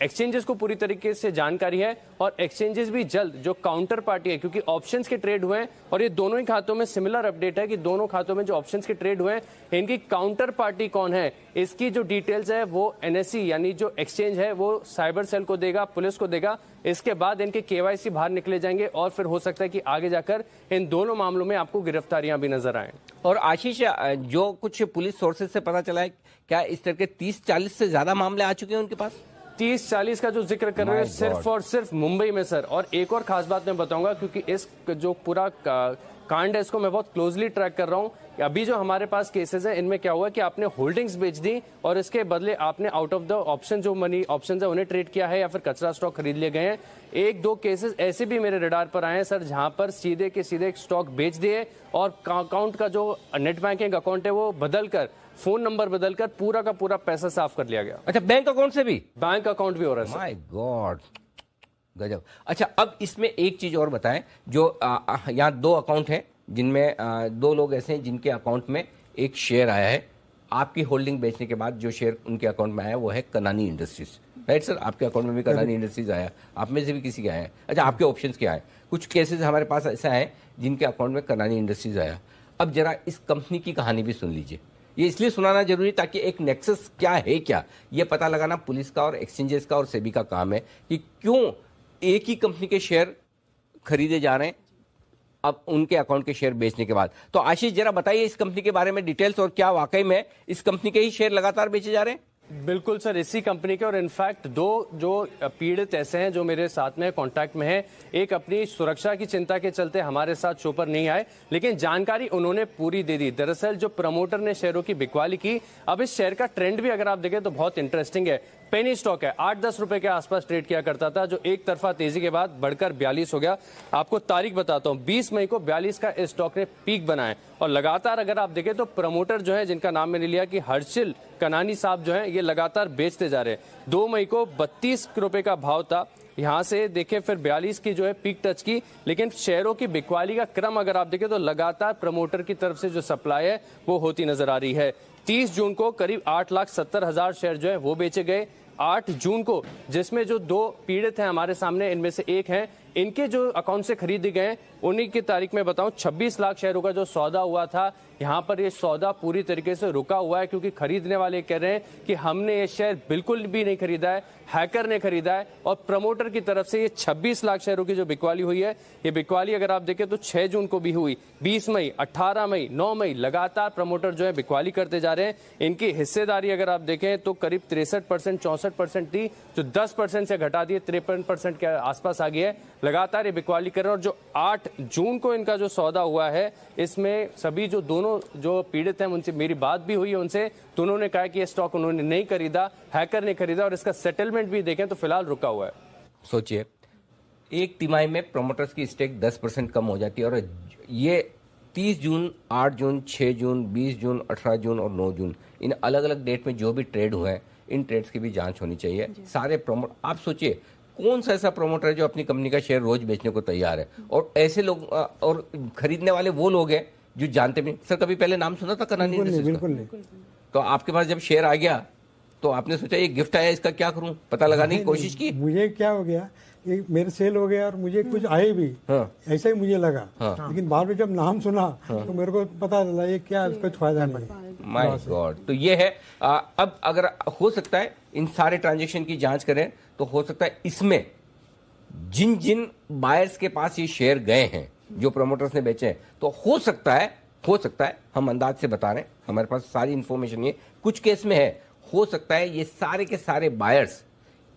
एक्सचेंजेस को पूरी तरीके से जानकारी है और एक्सचेंजेस भी जल्द जो काउंटर पार्टी है, क्योंकि ऑप्शंस के ट्रेड हुए हैं और ये दोनों ही खातों में सिमिलर अपडेट है कि दोनों खातों में जो ऑप्शंस के ट्रेड हुए हैं इनकी काउंटर पार्टी कौन है, इसकी जो डिटेल्स है वो एनएससी यानी जो एक्सचेंज है वो साइबर सेल को देगा, पुलिस को देगा। इसके बाद इनके केवाईसी बाहर निकले जाएंगे और फिर हो सकता है कि आगे जाकर इन दोनों मामलों में आपको गिरफ्तारियां भी नजर आए। और आशीष, जो कुछ पुलिस सोर्सेज से पता चला है, क्या इस तरह के 30-40 से ज्यादा मामले आ चुके हैं उनके पास? 30-40 का जो जिक्र कर रहे हैं सिर्फ और सिर्फ मुंबई में सर। और एक और खास बात मैं बताऊंगा, क्योंकि इस जो पूरा कांड है इसको मैं बहुत क्लोजली ट्रैक कर रहा हूं। अभी जो हमारे पास केसेस हैं इनमें क्या हुआ कि आपने होल्डिंग्स बेच दी और इसके बदले आपने आउट ऑफ द ऑप्शन जो मनी ऑप्शन है उन्हें ट्रेड किया है या फिर कचरा स्टॉक खरीद लिए गए हैं। 1-2 केसेस ऐसे भी मेरे रडार पर आए हैं सर, जहां पर सीधे के सीधे स्टॉक बेच दिए और अकाउंट का जो नेट बैंकिंग अकाउंट है वो बदलकर, फोन नंबर बदलकर पूरा का पूरा पैसा साफ कर लिया गया। अच्छा, बैंक अकाउंट से भी? बैंक अकाउंट भी हो रहा है। माय गॉड, गजब। अच्छा, अब इसमें एक चीज और बताएं, जो यहाँ 2 अकाउंट हैं जिनमें 2 लोग ऐसे हैं जिनके अकाउंट में एक शेयर आया है। आपकी होल्डिंग बेचने के बाद जो शेयर उनके अकाउंट में आया वो है कनानी इंडस्ट्रीज, राइट सर? आपके अकाउंट में भी कनानी इंडस्ट्रीज आया, आप में से भी किसी के आया है। अच्छा, आपके ऑप्शंस क्या है? कुछ केसेस हमारे पास ऐसा है जिनके अकाउंट में कनानी इंडस्ट्रीज आया। अब जरा इस कंपनी की कहानी भी सुन लीजिए। ये इसलिए सुनाना जरूरी ताकि एक नेक्सस क्या है, क्या ये पता लगाना पुलिस का और एक्सचेंजेस का और सेबी का काम है कि क्यों एक ही कंपनी के शेयर खरीदे जा रहे हैं अब उनके अकाउंट के शेयर बेचने के बाद। तो आशीष, जरा बताइए इस कंपनी के बारे में डिटेल्स, और क्या वाकई में इस कंपनी के ही शेयर लगातार बेचे जा रहे हैं? बिल्कुल सर, इसी कंपनी के। और इनफैक्ट 2 जो पीड़ित ऐसे हैं जो मेरे साथ में कांटेक्ट में हैं, एक अपनी सुरक्षा की चिंता के चलते हमारे साथ शो पर नहीं आए, लेकिन जानकारी उन्होंने पूरी दे दी। दरअसल जो प्रमोटर ने शेयरों की बिकवाली की, अब इस शेयर का ट्रेंड भी अगर आप देखें तो बहुत इंटरेस्टिंग है। पेनी स्टॉक है, 8-10 रुपए के आसपास ट्रेड किया करता था, जो एक तरफा तेजी के बाद बढ़कर 42 हो गया। आपको तारीख बताता हूं, 20 मई को 42 का इस स्टॉक ने पीक बनाया और लगातार अगर आप देखें तो प्रमोटर जो है, जिनका नाम मैंने लिया कि हर्षिल कनानी साहब जो है, ये लगातार बेचते जा रहे हैं। 2 मई को 32 रुपए का भाव था, यहां से देखें फिर 42 की जो है पीक टच की। लेकिन शेयरों की बिकवाली का क्रम अगर आप देखें तो लगातार प्रमोटर की तरफ से जो सप्लाई है वो होती नजर आ रही है। 30 जून को करीब 8,70,000 शेयर जो है वो बेचे गए। 8 जून को, जिसमें जो 2 पीड़ित हैं हमारे सामने, इनमें से एक हैं, इनके जो अकाउंट से खरीदे गए उन्हीं की तारीख में बताऊं 26 लाख शेयरों का जो सौदा हुआ था, यहाँ पर ये सौदा पूरी तरीके से रुका हुआ है, क्योंकि खरीदने वाले कह रहे हैं कि हमने ये शेयर बिल्कुल भी नहीं खरीदा है, हैकर ने खरीदा है। और प्रमोटर की तरफ से ये 26 लाख शेयरों की जो बिकवाली हुई है, ये बिकवाली अगर आप देखें तो 6 जून को भी हुई, 20 मई, 18 मई, 9 मई, लगातार प्रमोटर जो है बिकवाली करते जा रहे हैं। इनकी हिस्सेदारी अगर आप देखें तो करीब 63%, 64% थी, जो 10% से घटा दिए 53% के आसपास आ गई है। लगातार ये बिकवाली कर रहे हैं। और जो 8 जून को इनका जो सौदा हुआ है, इसमें सभी जो दोनों जो पीड़ित हैं उनसे मेरी बात भी हुई है उनसे, तो उन्होंने कहा कि ये स्टॉक उन्होंने नहीं खरीदा, हैकर ने खरीदा, और इसका सेटलमेंट भी देखें तो फिलहाल रुका हुआ है। सोचिए, एक तिमाही में प्रमोटर्स की स्टेक 10% कम हो जाती है, और ये 30 जून, 8 जून, 6 जून, 20 जून, 18 जून और 9 जून, इन अलग अलग डेट में जो भी ट्रेड हुए हैं, इन ट्रेड्स की भी जांच होनी चाहिए। सारे प्रमोट, आप सोचिए कौन सा ऐसा प्रमोटर है जो अपनी कंपनी का शेयर रोज बेचने को तैयार है? और ऐसे लोग और खरीदने वाले वो लोग हैं जो जानते भी नहीं। सर कभी पहले नाम सुना था कनानी इंडस्ट्रीज का? बिल्कुल नहीं। तो आपके पास जब शेयर आ गया तो आपने सोचा ये गिफ्ट आया, इसका क्या करूं, पता लगाने की कोशिश की? मुझे क्या हो गया, ये मेरे सेल हो गया और मुझे कुछ आए भी, ऐसा ही मुझे लगा। लेकिन बाद में जब नाम सुना तो मेरे को पता चला ये क्या, इसका फायदा नहीं है। My God. तो ये है अब अगर हो सकता है इन सारे ट्रांजेक्शन की जांच करें तो हो सकता है इसमें जिन जिन बायर्स के पास ये शेयर गए हैं, जो प्रमोटर्स ने बेचे हैं, तो हो सकता है हम अंदाज से बता रहे हैं, हमारे पास सारी इंफॉर्मेशन ये कुछ केस में है, हो सकता है ये सारे के सारे बायर्स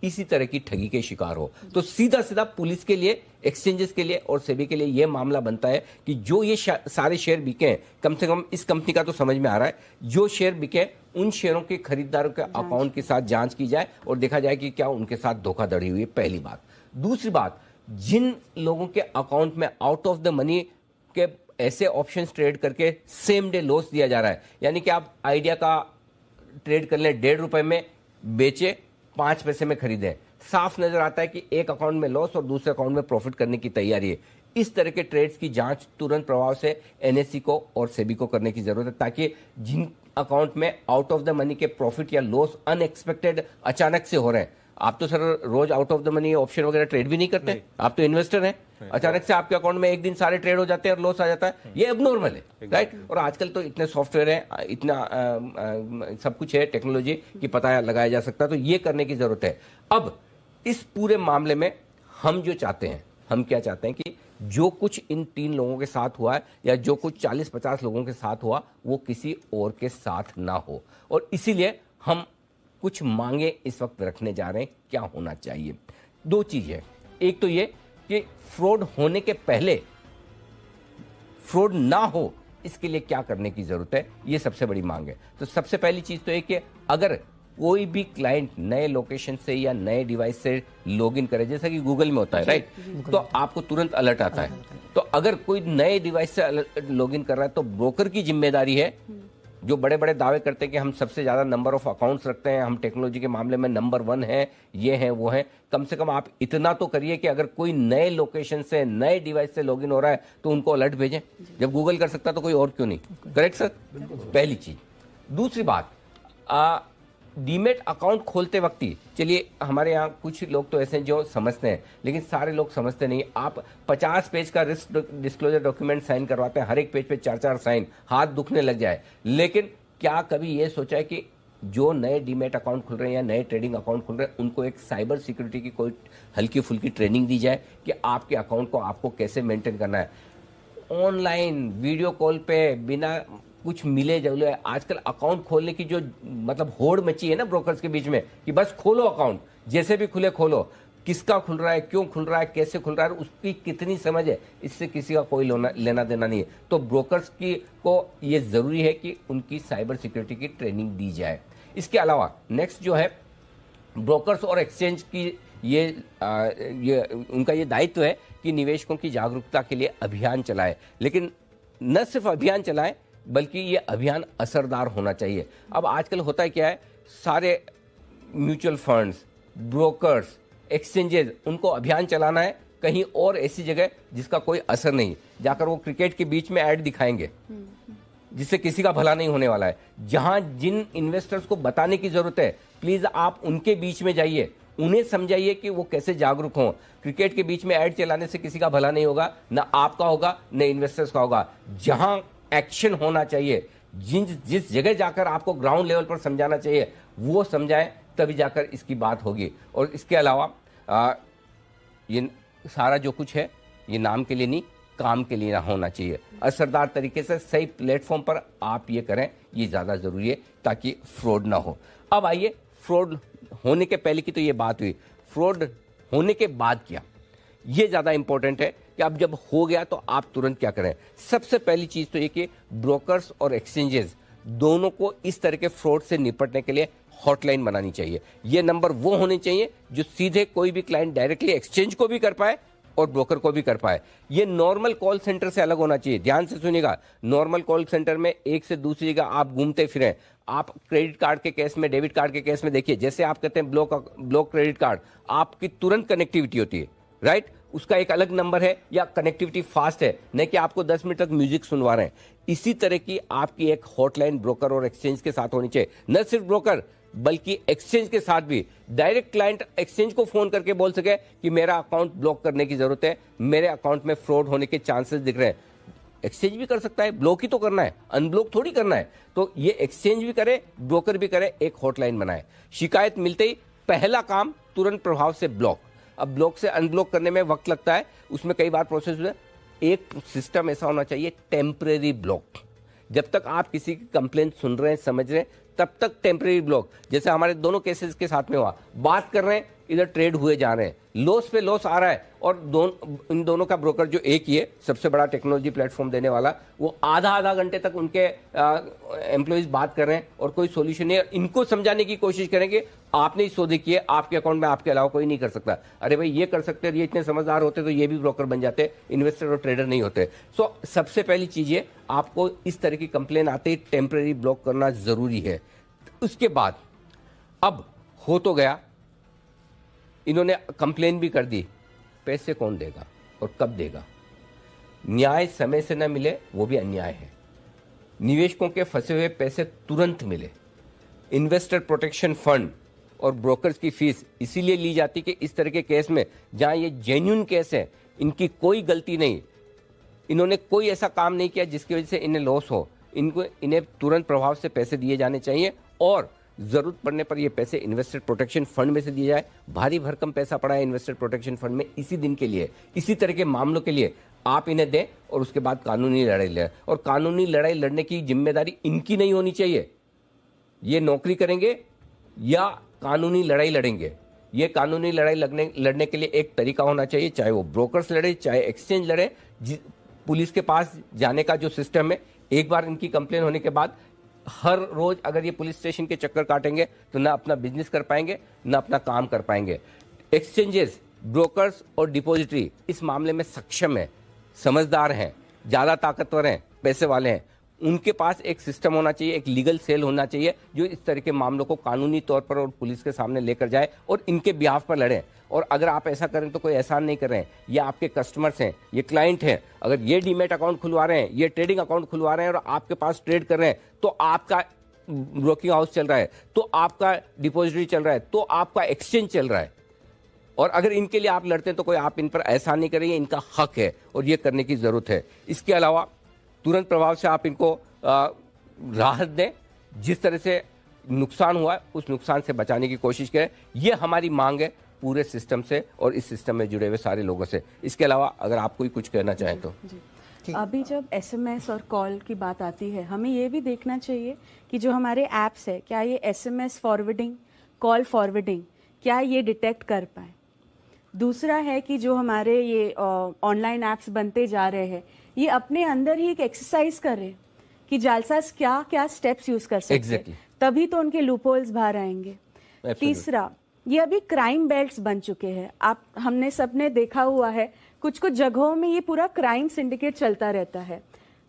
इसी तरह की ठगी के शिकार हो। तो सीधा सीधा पुलिस के लिए, एक्सचेंजेस के लिए और सेबी के लिए यह मामला बनता है कि जो ये सारे शेयर बिके हैं, कम से कम इस कंपनी का तो समझ में आ रहा है, जो शेयर बिके उन शेयरों के खरीदारों के अकाउंट के साथ जांच की जाए और देखा जाए कि क्या उनके साथ धोखाधड़ी हुई है, पहली बात। दूसरी बात, जिन लोगों के अकाउंट में आउट ऑफ द मनी के ऐसे ऑप्शंस ट्रेड करके सेम डे लॉस दिया जा रहा है, यानी कि आप आइडिया का ट्रेड कर लें, 1.5 रुपए में बेचे, 5 पैसे में खरीदे, साफ नजर आता है कि एक अकाउंट में लॉस और दूसरे अकाउंट में प्रॉफिट करने की तैयारी है। इस तरह के ट्रेड्स की जांच तुरंत प्रभाव से एनएससी को और सेबी को करने की जरूरत है, ताकि जिन अकाउंट में आउट ऑफ द मनी के प्रॉफिट या लॉस अनएक्सपेक्टेड अचानक से हो रहे हैं, आप तो सर रोज out of the money option वगैरह ट्रेड भी नहीं करते, आप तो इन्वेस्टर हैं, अचानक से आपके अकाउंट में एक दिन सारे ट्रेड हो जाते हैं और लॉस आ जाता है, ये एबनॉर्मल है, राइट? और आजकल तो इतने सॉफ्टवेयर है, इतना सब कुछ है टेक्नोलॉजी की पता लगाया जा सकता है, तो ये करने की जरूरत है। अब इस पूरे मामले में हम जो चाहते हैं, हम क्या चाहते हैं कि जो कुछ इन 3 लोगों के साथ हुआ है या जो कुछ 40-50 लोगों के साथ हुआ वो किसी और के साथ ना हो, और इसीलिए हम कुछ मांगे इस वक्त रखने जा रहे हैं क्या होना चाहिए। 2 चीज है, एक तो ये कि फ्रॉड होने के पहले फ्रॉड ना हो इसके लिए क्या करने की जरूरत है, ये सबसे बड़ी मांग है। तो सबसे पहली चीज तो ये कि अगर कोई भी क्लाइंट नए लोकेशन से या नए डिवाइस से लॉगिन करे, जैसा कि गूगल में होता है, राइट, तो आपको तुरंत अलर्ट आता है। तो अगर कोई नए डिवाइस से लॉगिन कर रहा है तो ब्रोकर की जिम्मेदारी है, जो बड़े बड़े दावे करते हैं कि हम सबसे ज्यादा नंबर ऑफ अकाउंट्स रखते हैं, हम टेक्नोलॉजी के मामले में नंबर 1 है, ये है वो है, कम से कम आप इतना तो करिए कि अगर कोई नए लोकेशन से नए डिवाइस से लॉगिन हो रहा है तो उनको अलर्ट भेजें। जब गूगल कर सकता तो कोई और क्यों नहीं? Correct sir? पहली चीज। दूसरी बात, डीमेट अकाउंट खोलते वक्त ही, चलिए हमारे यहाँ कुछ लोग तो ऐसे हैं जो समझते हैं, लेकिन सारे लोग समझते नहीं। आप 50 पेज का रिस्क डिस्क्लोजर डॉक्यूमेंट साइन करवाते हैं, हर एक पेज पे 4-4 साइन, हाथ दुखने लग जाए। लेकिन क्या कभी ये सोचा है कि जो नए डीमेट अकाउंट खुल रहे हैं या नए ट्रेडिंग अकाउंट खुल रहे हैं उनको एक साइबर सिक्योरिटी की कोई हल्की फुल्की ट्रेनिंग दी जाए कि आपके अकाउंट को आपको कैसे मेंटेन करना है? ऑनलाइन वीडियो कॉल पे बिना कुछ मिले जुले आजकल अकाउंट खोलने की जो मतलब होड़ मची है ना ब्रोकर्स के बीच में कि बस खोलो अकाउंट, जैसे भी खुले खोलो, किसका खुल रहा है, क्यों खुल रहा है, कैसे खुल रहा है, उसकी कितनी समझ है, इससे किसी का कोई लेना देना नहीं है। तो ब्रोकर्स की को ये जरूरी है कि उनकी साइबर सिक्योरिटी की ट्रेनिंग दी जाए। इसके अलावा नेक्स्ट जो है, ब्रोकर्स और एक्सचेंज की ये उनका ये दायित्व है कि निवेशकों की जागरूकता के लिए अभियान चलाए, लेकिन न सिर्फ अभियान चलाए बल्कि ये अभियान असरदार होना चाहिए। अब आजकल होता है क्या है, सारे म्यूचुअल फंड्स, ब्रोकर्स, एक्सचेंजेस, उनको अभियान चलाना है कहीं और ऐसी जगह जिसका कोई असर नहीं, जाकर वो क्रिकेट के बीच में ऐड दिखाएंगे जिससे किसी का भला नहीं होने वाला है। जहां जिन इन्वेस्टर्स को बताने की जरूरत है, प्लीज आप उनके बीच में जाइए, उन्हें समझाइए कि वो कैसे जागरूक हों। क्रिकेट के बीच में ऐड चलाने से किसी का भला नहीं होगा, ना आपका होगा न इन्वेस्टर्स का होगा। जहां एक्शन होना चाहिए, जिस जगह जाकर आपको ग्राउंड लेवल पर समझाना चाहिए वो समझाएं, तभी जाकर इसकी बात होगी। और इसके अलावा ये सारा जो कुछ है ये नाम के लिए नहीं, काम के लिए होना चाहिए। असरदार तरीके से सही प्लेटफॉर्म पर आप ये करें, ये ज्यादा जरूरी है ताकि फ्रॉड ना हो। अब आइए, फ्रॉड होने के पहले की तो ये बात हुई, फ्रॉड होने के बाद क्या, ये ज्यादा इंपॉर्टेंट है कि अब जब हो गया तो आप तुरंत क्या करें। सबसे पहली चीज तो ये कि ब्रोकर्स और एक्सचेंजेस दोनों को इस तरह के फ्रॉड से निपटने के लिए हॉटलाइन बनानी चाहिए। ये नंबर वो होने चाहिए जो सीधे कोई भी क्लाइंट डायरेक्टली एक्सचेंज को भी कर पाए और ब्रोकर को भी कर पाए। ये नॉर्मल कॉल सेंटर से अलग होना चाहिए। ध्यान से सुनिएगा, नॉर्मल कॉल सेंटर में एक से दूसरी जगह आप घूमते फिरें। आप क्रेडिट कार्ड के केस में, डेबिट कार्ड के केस में देखिए, जैसे आप कहते हैं ब्लॉक क्रेडिट कार्ड, आपकी तुरंत कनेक्टिविटी होती है, राइट? उसका एक अलग नंबर है या कनेक्टिविटी फास्ट है, नहीं कि आपको 10 मिनट तक म्यूजिक सुनवा रहे हैं। इसी तरह की आपकी एक हॉटलाइन ब्रोकर और एक्सचेंज के साथ होनी चाहिए। न सिर्फ ब्रोकर बल्कि एक्सचेंज के साथ भी डायरेक्ट क्लाइंट एक्सचेंज को फोन करके बोल सके कि मेरा अकाउंट ब्लॉक करने की जरूरत है, मेरे अकाउंट में फ्रॉड होने के चांसेस दिख रहे हैं। एक्सचेंज भी कर सकता है, ब्लॉक ही तो करना है, अनब्लॉक थोड़ी करना है। तो ये एक्सचेंज भी करे, ब्रोकर भी करे, एक हॉटलाइन बनाए। शिकायत मिलते ही पहला काम तुरंत प्रभाव से ब्लॉक। अब ब्लॉक से अनब्लॉक करने में वक्त लगता है, उसमें कई बार प्रोसेस होता है। एक सिस्टम ऐसा होना चाहिए टेम्परेरी ब्लॉक। जब तक आप किसी की कंप्लेंट सुन रहे हैं, समझ रहे हैं, तब तक टेम्परेरी ब्लॉक। जैसे हमारे दोनों केसेस के साथ में हुआ, बात कर रहे हैं, इधर ट्रेड हुए जा रहे हैं, लॉस पे लॉस आ रहा है, और इन दोनों का ब्रोकर जो एक ही है, सबसे बड़ा टेक्नोलॉजी प्लेटफॉर्म देने वाला, वो आधा घंटे तक उनके एम्प्लॉइज बात कर रहे हैं और कोई सोल्यूशन नहीं है। इनको समझाने की कोशिश करेंगे, आपने ही सौदे किए, आपके अकाउंट में आपके अलावा कोई नहीं कर सकता। अरे भाई ये कर सकते हैं, ये इतने समझदार होते तो ये भी ब्रोकर बन जाते, इन्वेस्टर और ट्रेडर नहीं होते। सो सबसे पहली चीज है, आपको इस तरह की कंप्लेन आते ही टेम्परेरी ब्लॉक करना जरूरी है। उसके बाद अब हो तो गया, इन्होंने कंप्लेन भी कर दी, पैसे कौन देगा और कब देगा? न्याय समय से न मिले वो भी अन्याय है। निवेशकों के फंसे हुए पैसे तुरंत मिले। इन्वेस्टर प्रोटेक्शन फंड और ब्रोकर्स की फीस इसीलिए ली जाती कि इस तरह के केस में जहां ये जेन्युइन केस है, इनकी कोई गलती नहीं, इन्होंने कोई ऐसा काम नहीं किया जिसकी वजह से इन्हें लॉस हो, इन्हें तुरंत प्रभाव से पैसे दिए जाने चाहिए और जरूरत पड़ने पर ये पैसे इन्वेस्टर प्रोटेक्शन फंड में से दिए जाए। भारी भरकम पैसा पड़ा है इन्वेस्टर प्रोटेक्शन फंड में इसी दिन के लिए, इसी तरह के मामलों के लिए। आप इन्हें दें और उसके बाद कानूनी लड़ाई लड़ें। और कानूनी लड़ाई लड़ने की जिम्मेदारी इनकी नहीं होनी चाहिए। ये नौकरी करेंगे या कानूनी लड़ाई लड़ेंगे, ये कानूनी लड़ाई लड़ने के लिए एक तरीका होना चाहिए, चाहे वो ब्रोकर्स लड़े, चाहे एक्सचेंज लड़े। पुलिस के पास जाने का जो सिस्टम है, एक बार इनकी कंप्लेन होने के बाद हर रोज अगर ये पुलिस स्टेशन के चक्कर काटेंगे तो ना अपना बिजनेस कर पाएंगे, ना अपना काम कर पाएंगे। एक्सचेंजेस, ब्रोकर्स और डिपॉजिटरी इस मामले में सक्षम है, समझदार हैं, ज्यादा ताकतवर हैं, पैसे वाले हैं। उनके पास एक सिस्टम होना चाहिए, एक लीगल सेल होना चाहिए जो इस तरह के मामलों को कानूनी तौर पर और पुलिस के सामने लेकर जाए और इनके बिहाफ पर लड़े। और अगर आप ऐसा करें तो कोई एहसान नहीं कर रहे हैं, ये आपके कस्टमर्स हैं, ये क्लाइंट हैं। अगर ये डीमैट अकाउंट खुलवा रहे हैं, ये ट्रेडिंग अकाउंट खुलवा रहे हैं और आपके पास ट्रेड कर रहे हैं, तो आपका ब्रोकिंग हाउस चल रहा है, तो आपका डिपॉजिटरी चल रहा है, तो आपका एक्सचेंज चल रहा है। और अगर इनके लिए आप लड़ते हैं तो कोई आप इन पर एहसान नहीं करेंगे, इनका हक है और ये करने की जरूरत है। इसके अलावा तुरंत प्रभाव से आप इनको राहत दें, जिस तरह से नुकसान हुआ है उस नुकसान से बचाने की कोशिश करें। ये हमारी मांग है पूरे सिस्टम से और इस सिस्टम में जुड़े हुए सारे लोगों से। इसके अलावा अगर आप कोई कुछ कहना चाहें तो। अभी जब एसएमएस और कॉल की बात आती है, हमें ये भी देखना चाहिए कि जो हमारे ऐप्स है, क्या ये एसएमएस फॉरवर्डिंग, कॉल फॉरवर्डिंग, क्या ये डिटेक्ट कर पाए। दूसरा है कि जो हमारे ये ऑनलाइन ऐप्स बनते जा रहे हैं, ये अपने अंदर ही एक एक्सरसाइज कर रहे हैं कि जालसाज क्या क्या स्टेप्स यूज कर सकते हैं, तभी तो उनके लूपहोल्स बाहर आएंगे। तीसरा, ये अभी क्राइम बेल्ट्स बन चुके हैं। हमने सबने देखा हुआ है, कुछ कुछ जगहों में ये पूरा क्राइम सिंडिकेट चलता रहता है।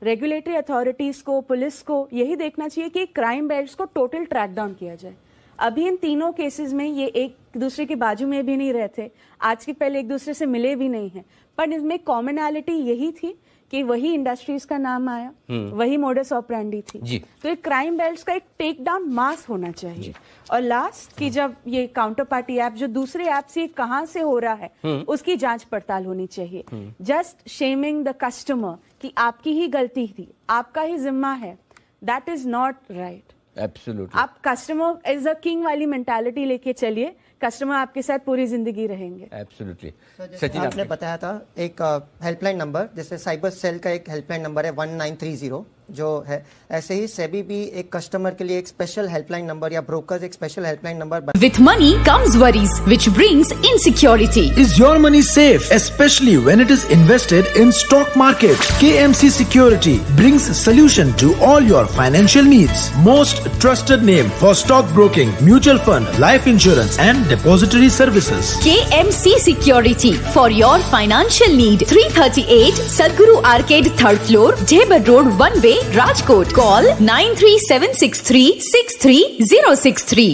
रेगुलेटरी अथॉरिटीज को, पुलिस को यही देखना चाहिए कि क्राइम बेल्ट्स को टोटल ट्रैक डाउन किया जाए। अभी इन तीनों केसेस में ये एक दूसरे के बाजू में भी नहीं रहते, आज के पहले एक दूसरे से मिले भी नहीं है, पर इसमें कॉमनैलिटी यही थी कि वही इंडस्ट्रीज का नाम आया, वही मोडस ऑपरेंडी थी। तो एक क्राइम बेल्ट्स का एक टेक डाउन मास होना चाहिए। और लास्ट कि जब ये काउंटर पार्टी ऐप जो दूसरे ऐप से कहां से हो रहा है उसकी जांच पड़ताल होनी चाहिए। जस्ट शेमिंग द कस्टमर कि आपकी ही गलती थी, आपका ही जिम्मा है, that is not right. Absolutely. आप कस्टमर इज अ किंग वाली मेंटालिटी लेके चलिए, कस्टमर आपके साथ पूरी जिंदगी रहेंगे। एब्सोल्युटली। सचिन, आपने बताया था एक हेल्पलाइन नंबर, जैसे साइबर सेल का एक हेल्पलाइन नंबर है 1930 जो है, ऐसे ही सेबी भी एक कस्टमर के लिए एक स्पेशल हेल्पलाइन नंबर या ब्रोकर्स एक special helpline number. With money comes worries, which brings insecurity. Is your money safe, especially when it is invested in stock market? KMC Security brings solution to all your financial needs. Most trusted name for stock broking, mutual fund, life insurance and depository services. KMC Security for your financial need. 338 Sadhguru Arcade, 3rd floor, Jebad Road, 1-way, Rajkot. Call 9376363063.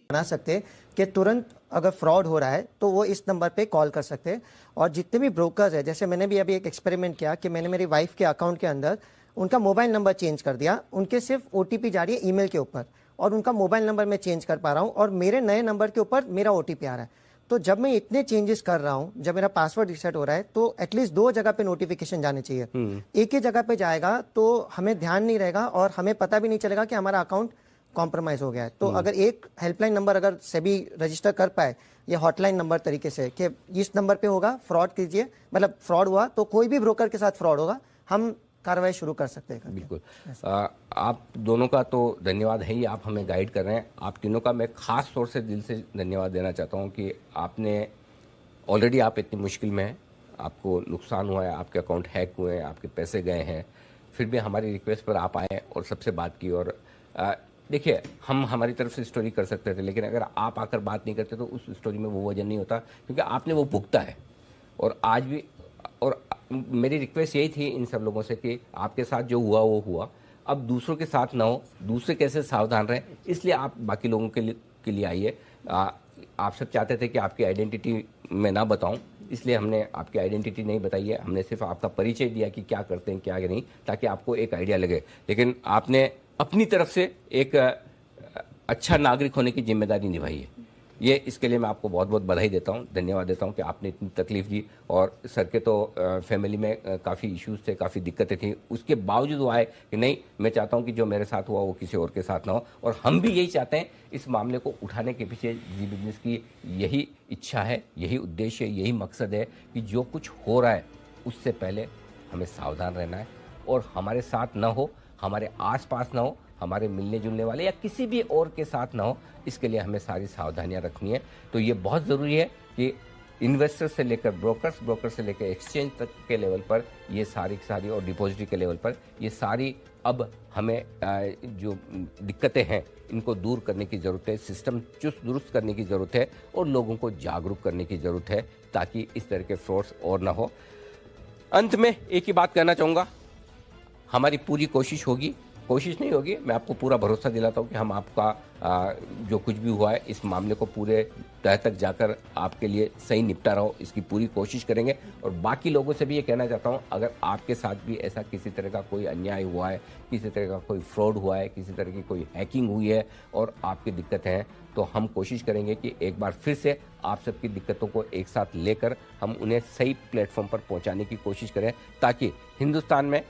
बना सकते कि तुरंत अगर fraud हो रहा है तो वो इस नंबर पे कॉल कर सकते हैं। और जितने भी ब्रोकर्स है, जैसे मैंने भी अभी एक एक्सपेरिमेंट किया कि मैंने मेरी वाइफ के अकाउंट के अंदर उनका मोबाइल नंबर चेंज कर दिया, उनके सिर्फ OTP जा रही है ईमेल के ऊपर और उनका मोबाइल नंबर मैं चेंज कर पा रहा हूँ और मेरे नए नंबर के ऊपर मेरा OTP आ रहा है। तो जब मैं इतने चेंजेस कर रहा हूँ, जब मेरा पासवर्ड रिसेट हो रहा है, तो एटलीस्ट 2 जगह पे नोटिफिकेशन जाने चाहिए। एक ही जगह पे जाएगा तो हमें ध्यान नहीं रहेगा और हमें पता भी नहीं चलेगा कि हमारा अकाउंट कॉम्प्रोमाइज हो गया है। तो अगर एक हेल्पलाइन नंबर अगर सेबी रजिस्टर कर पाए, ये हॉटलाइन नंबर तरीके से कि इस नंबर पे होगा, फ्रॉड कीजिए, मतलब फ्रॉड हुआ तो कोई भी ब्रोकर के साथ फ्रॉड होगा, हम कार्रवाई शुरू कर सकते हैं। बिल्कुल। आप दोनों का तो धन्यवाद है ही, आप हमें गाइड कर रहे हैं। आप तीनों का मैं खास तौर से दिल से धन्यवाद देना चाहता हूं कि आपने ऑलरेडी, आप इतनी मुश्किल में हैं, आपको नुकसान हुआ है, आपके अकाउंट हैक हुए हैं, आपके पैसे गए हैं, फिर भी हमारी रिक्वेस्ट पर आप आए और सबसे बात की। और देखिए, हम हमारी तरफ से स्टोरी कर सकते थे, लेकिन अगर आप आकर बात नहीं करते तो उस स्टोरी में वो वजन नहीं होता, क्योंकि आपने वो भुगता है। और आज भी, और मेरी रिक्वेस्ट यही थी इन सब लोगों से कि आपके साथ जो हुआ वो हुआ, अब दूसरों के साथ ना हो, दूसरे कैसे सावधान रहें, इसलिए आप बाकी लोगों के लिए आइए। आप सब चाहते थे कि आपकी आइडेंटिटी मैं ना बताऊं, इसलिए हमने आपकी आइडेंटिटी नहीं बताई है, हमने सिर्फ आपका परिचय दिया कि क्या करते हैं क्या नहीं, ताकि आपको एक आइडिया लगे। लेकिन आपने अपनी तरफ से एक अच्छा नागरिक होने की जिम्मेदारी निभाई है। ये इसके लिए मैं आपको बहुत बहुत बधाई देता हूँ, धन्यवाद देता हूँ कि आपने इतनी तकलीफ दी। और सर के तो फैमिली में काफ़ी इश्यूज थे, काफ़ी दिक्कतें थी, उसके बावजूद वो आए कि नहीं, मैं चाहता हूँ कि जो मेरे साथ हुआ वो किसी और के साथ ना हो। और हम भी यही चाहते हैं, इस मामले को उठाने के पीछे जी बिजनेस की यही इच्छा है, यही उद्देश्य है, यही मकसद है कि जो कुछ हो रहा है उससे पहले हमें सावधान रहना है और हमारे साथ ना हो, हमारे आसपास ना हो, हमारे मिलने जुलने वाले या किसी भी और के साथ ना हो, इसके लिए हमें सारी सावधानियां रखनी है। तो ये बहुत ज़रूरी है कि इन्वेस्टर से लेकर ब्रोकर्स, ब्रोकर से लेकर एक्सचेंज तक के लेवल पर ये सारी और डिपॉजिटरी के लेवल पर ये सारी अब हमें जो दिक्कतें हैं इनको दूर करने की ज़रूरत है, सिस्टम चुस्त दुरुस्त करने की ज़रूरत है और लोगों को जागरूक करने की ज़रूरत है, ताकि इस तरह के फ्रॉड्स और ना हो। अंत में एक ही बात कहना चाहूँगा, हमारी पूरी कोशिश नहीं होगी, मैं आपको पूरा भरोसा दिलाता हूँ कि हम आपका जो कुछ भी हुआ है इस मामले को पूरे तह तक जाकर आपके लिए सही निपटारा हो, इसकी पूरी कोशिश करेंगे। और बाकी लोगों से भी ये कहना चाहता हूँ, अगर आपके साथ भी ऐसा किसी तरह का कोई अन्याय हुआ है, किसी तरह का कोई फ्रॉड हुआ है, किसी तरह की कोई हैकिंग हुई है और आपकी दिक्कतें हैं, तो हम कोशिश करेंगे कि एक बार फिर से आप सबकी दिक्कतों को एक साथ लेकर हम उन्हें सही प्लेटफॉर्म पर पहुँचाने की कोशिश करें, ताकि हिंदुस्तान में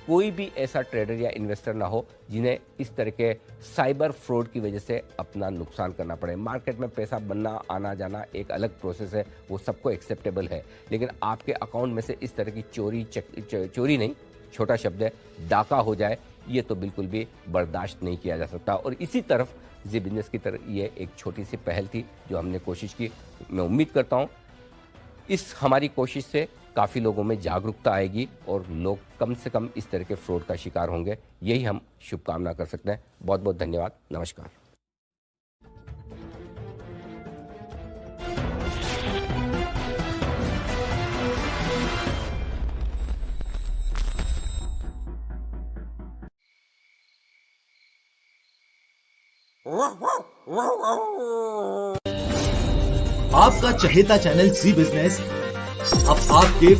कोई भी ऐसा ट्रेडर या इन्वेस्टर ना हो जिन्हें इस तरह के साइबर फ्रॉड की वजह से अपना नुकसान करना पड़े। मार्केट में पैसा बनना, आना जाना एक अलग प्रोसेस है, वो सबको एक्सेप्टेबल है, लेकिन आपके अकाउंट में से इस तरह की चोरी नहीं, छोटा शब्द है, डाका हो जाए, ये तो बिल्कुल भी बर्दाश्त नहीं किया जा सकता। और इसी तरफ जी बिजनेस की तरफ ये एक छोटी सी पहल थी जो हमने कोशिश की। मैं उम्मीद करता हूँ इस हमारी कोशिश से काफ़ी लोगों में जागरूकता आएगी और लोग कम से कम इस तरह के फ्रॉड का शिकार होंगे, यही हम शुभकामना कर सकते हैं। बहुत बहुत धन्यवाद, नमस्कार। आपका चहेता चैनल जी बिजनेस अब आपके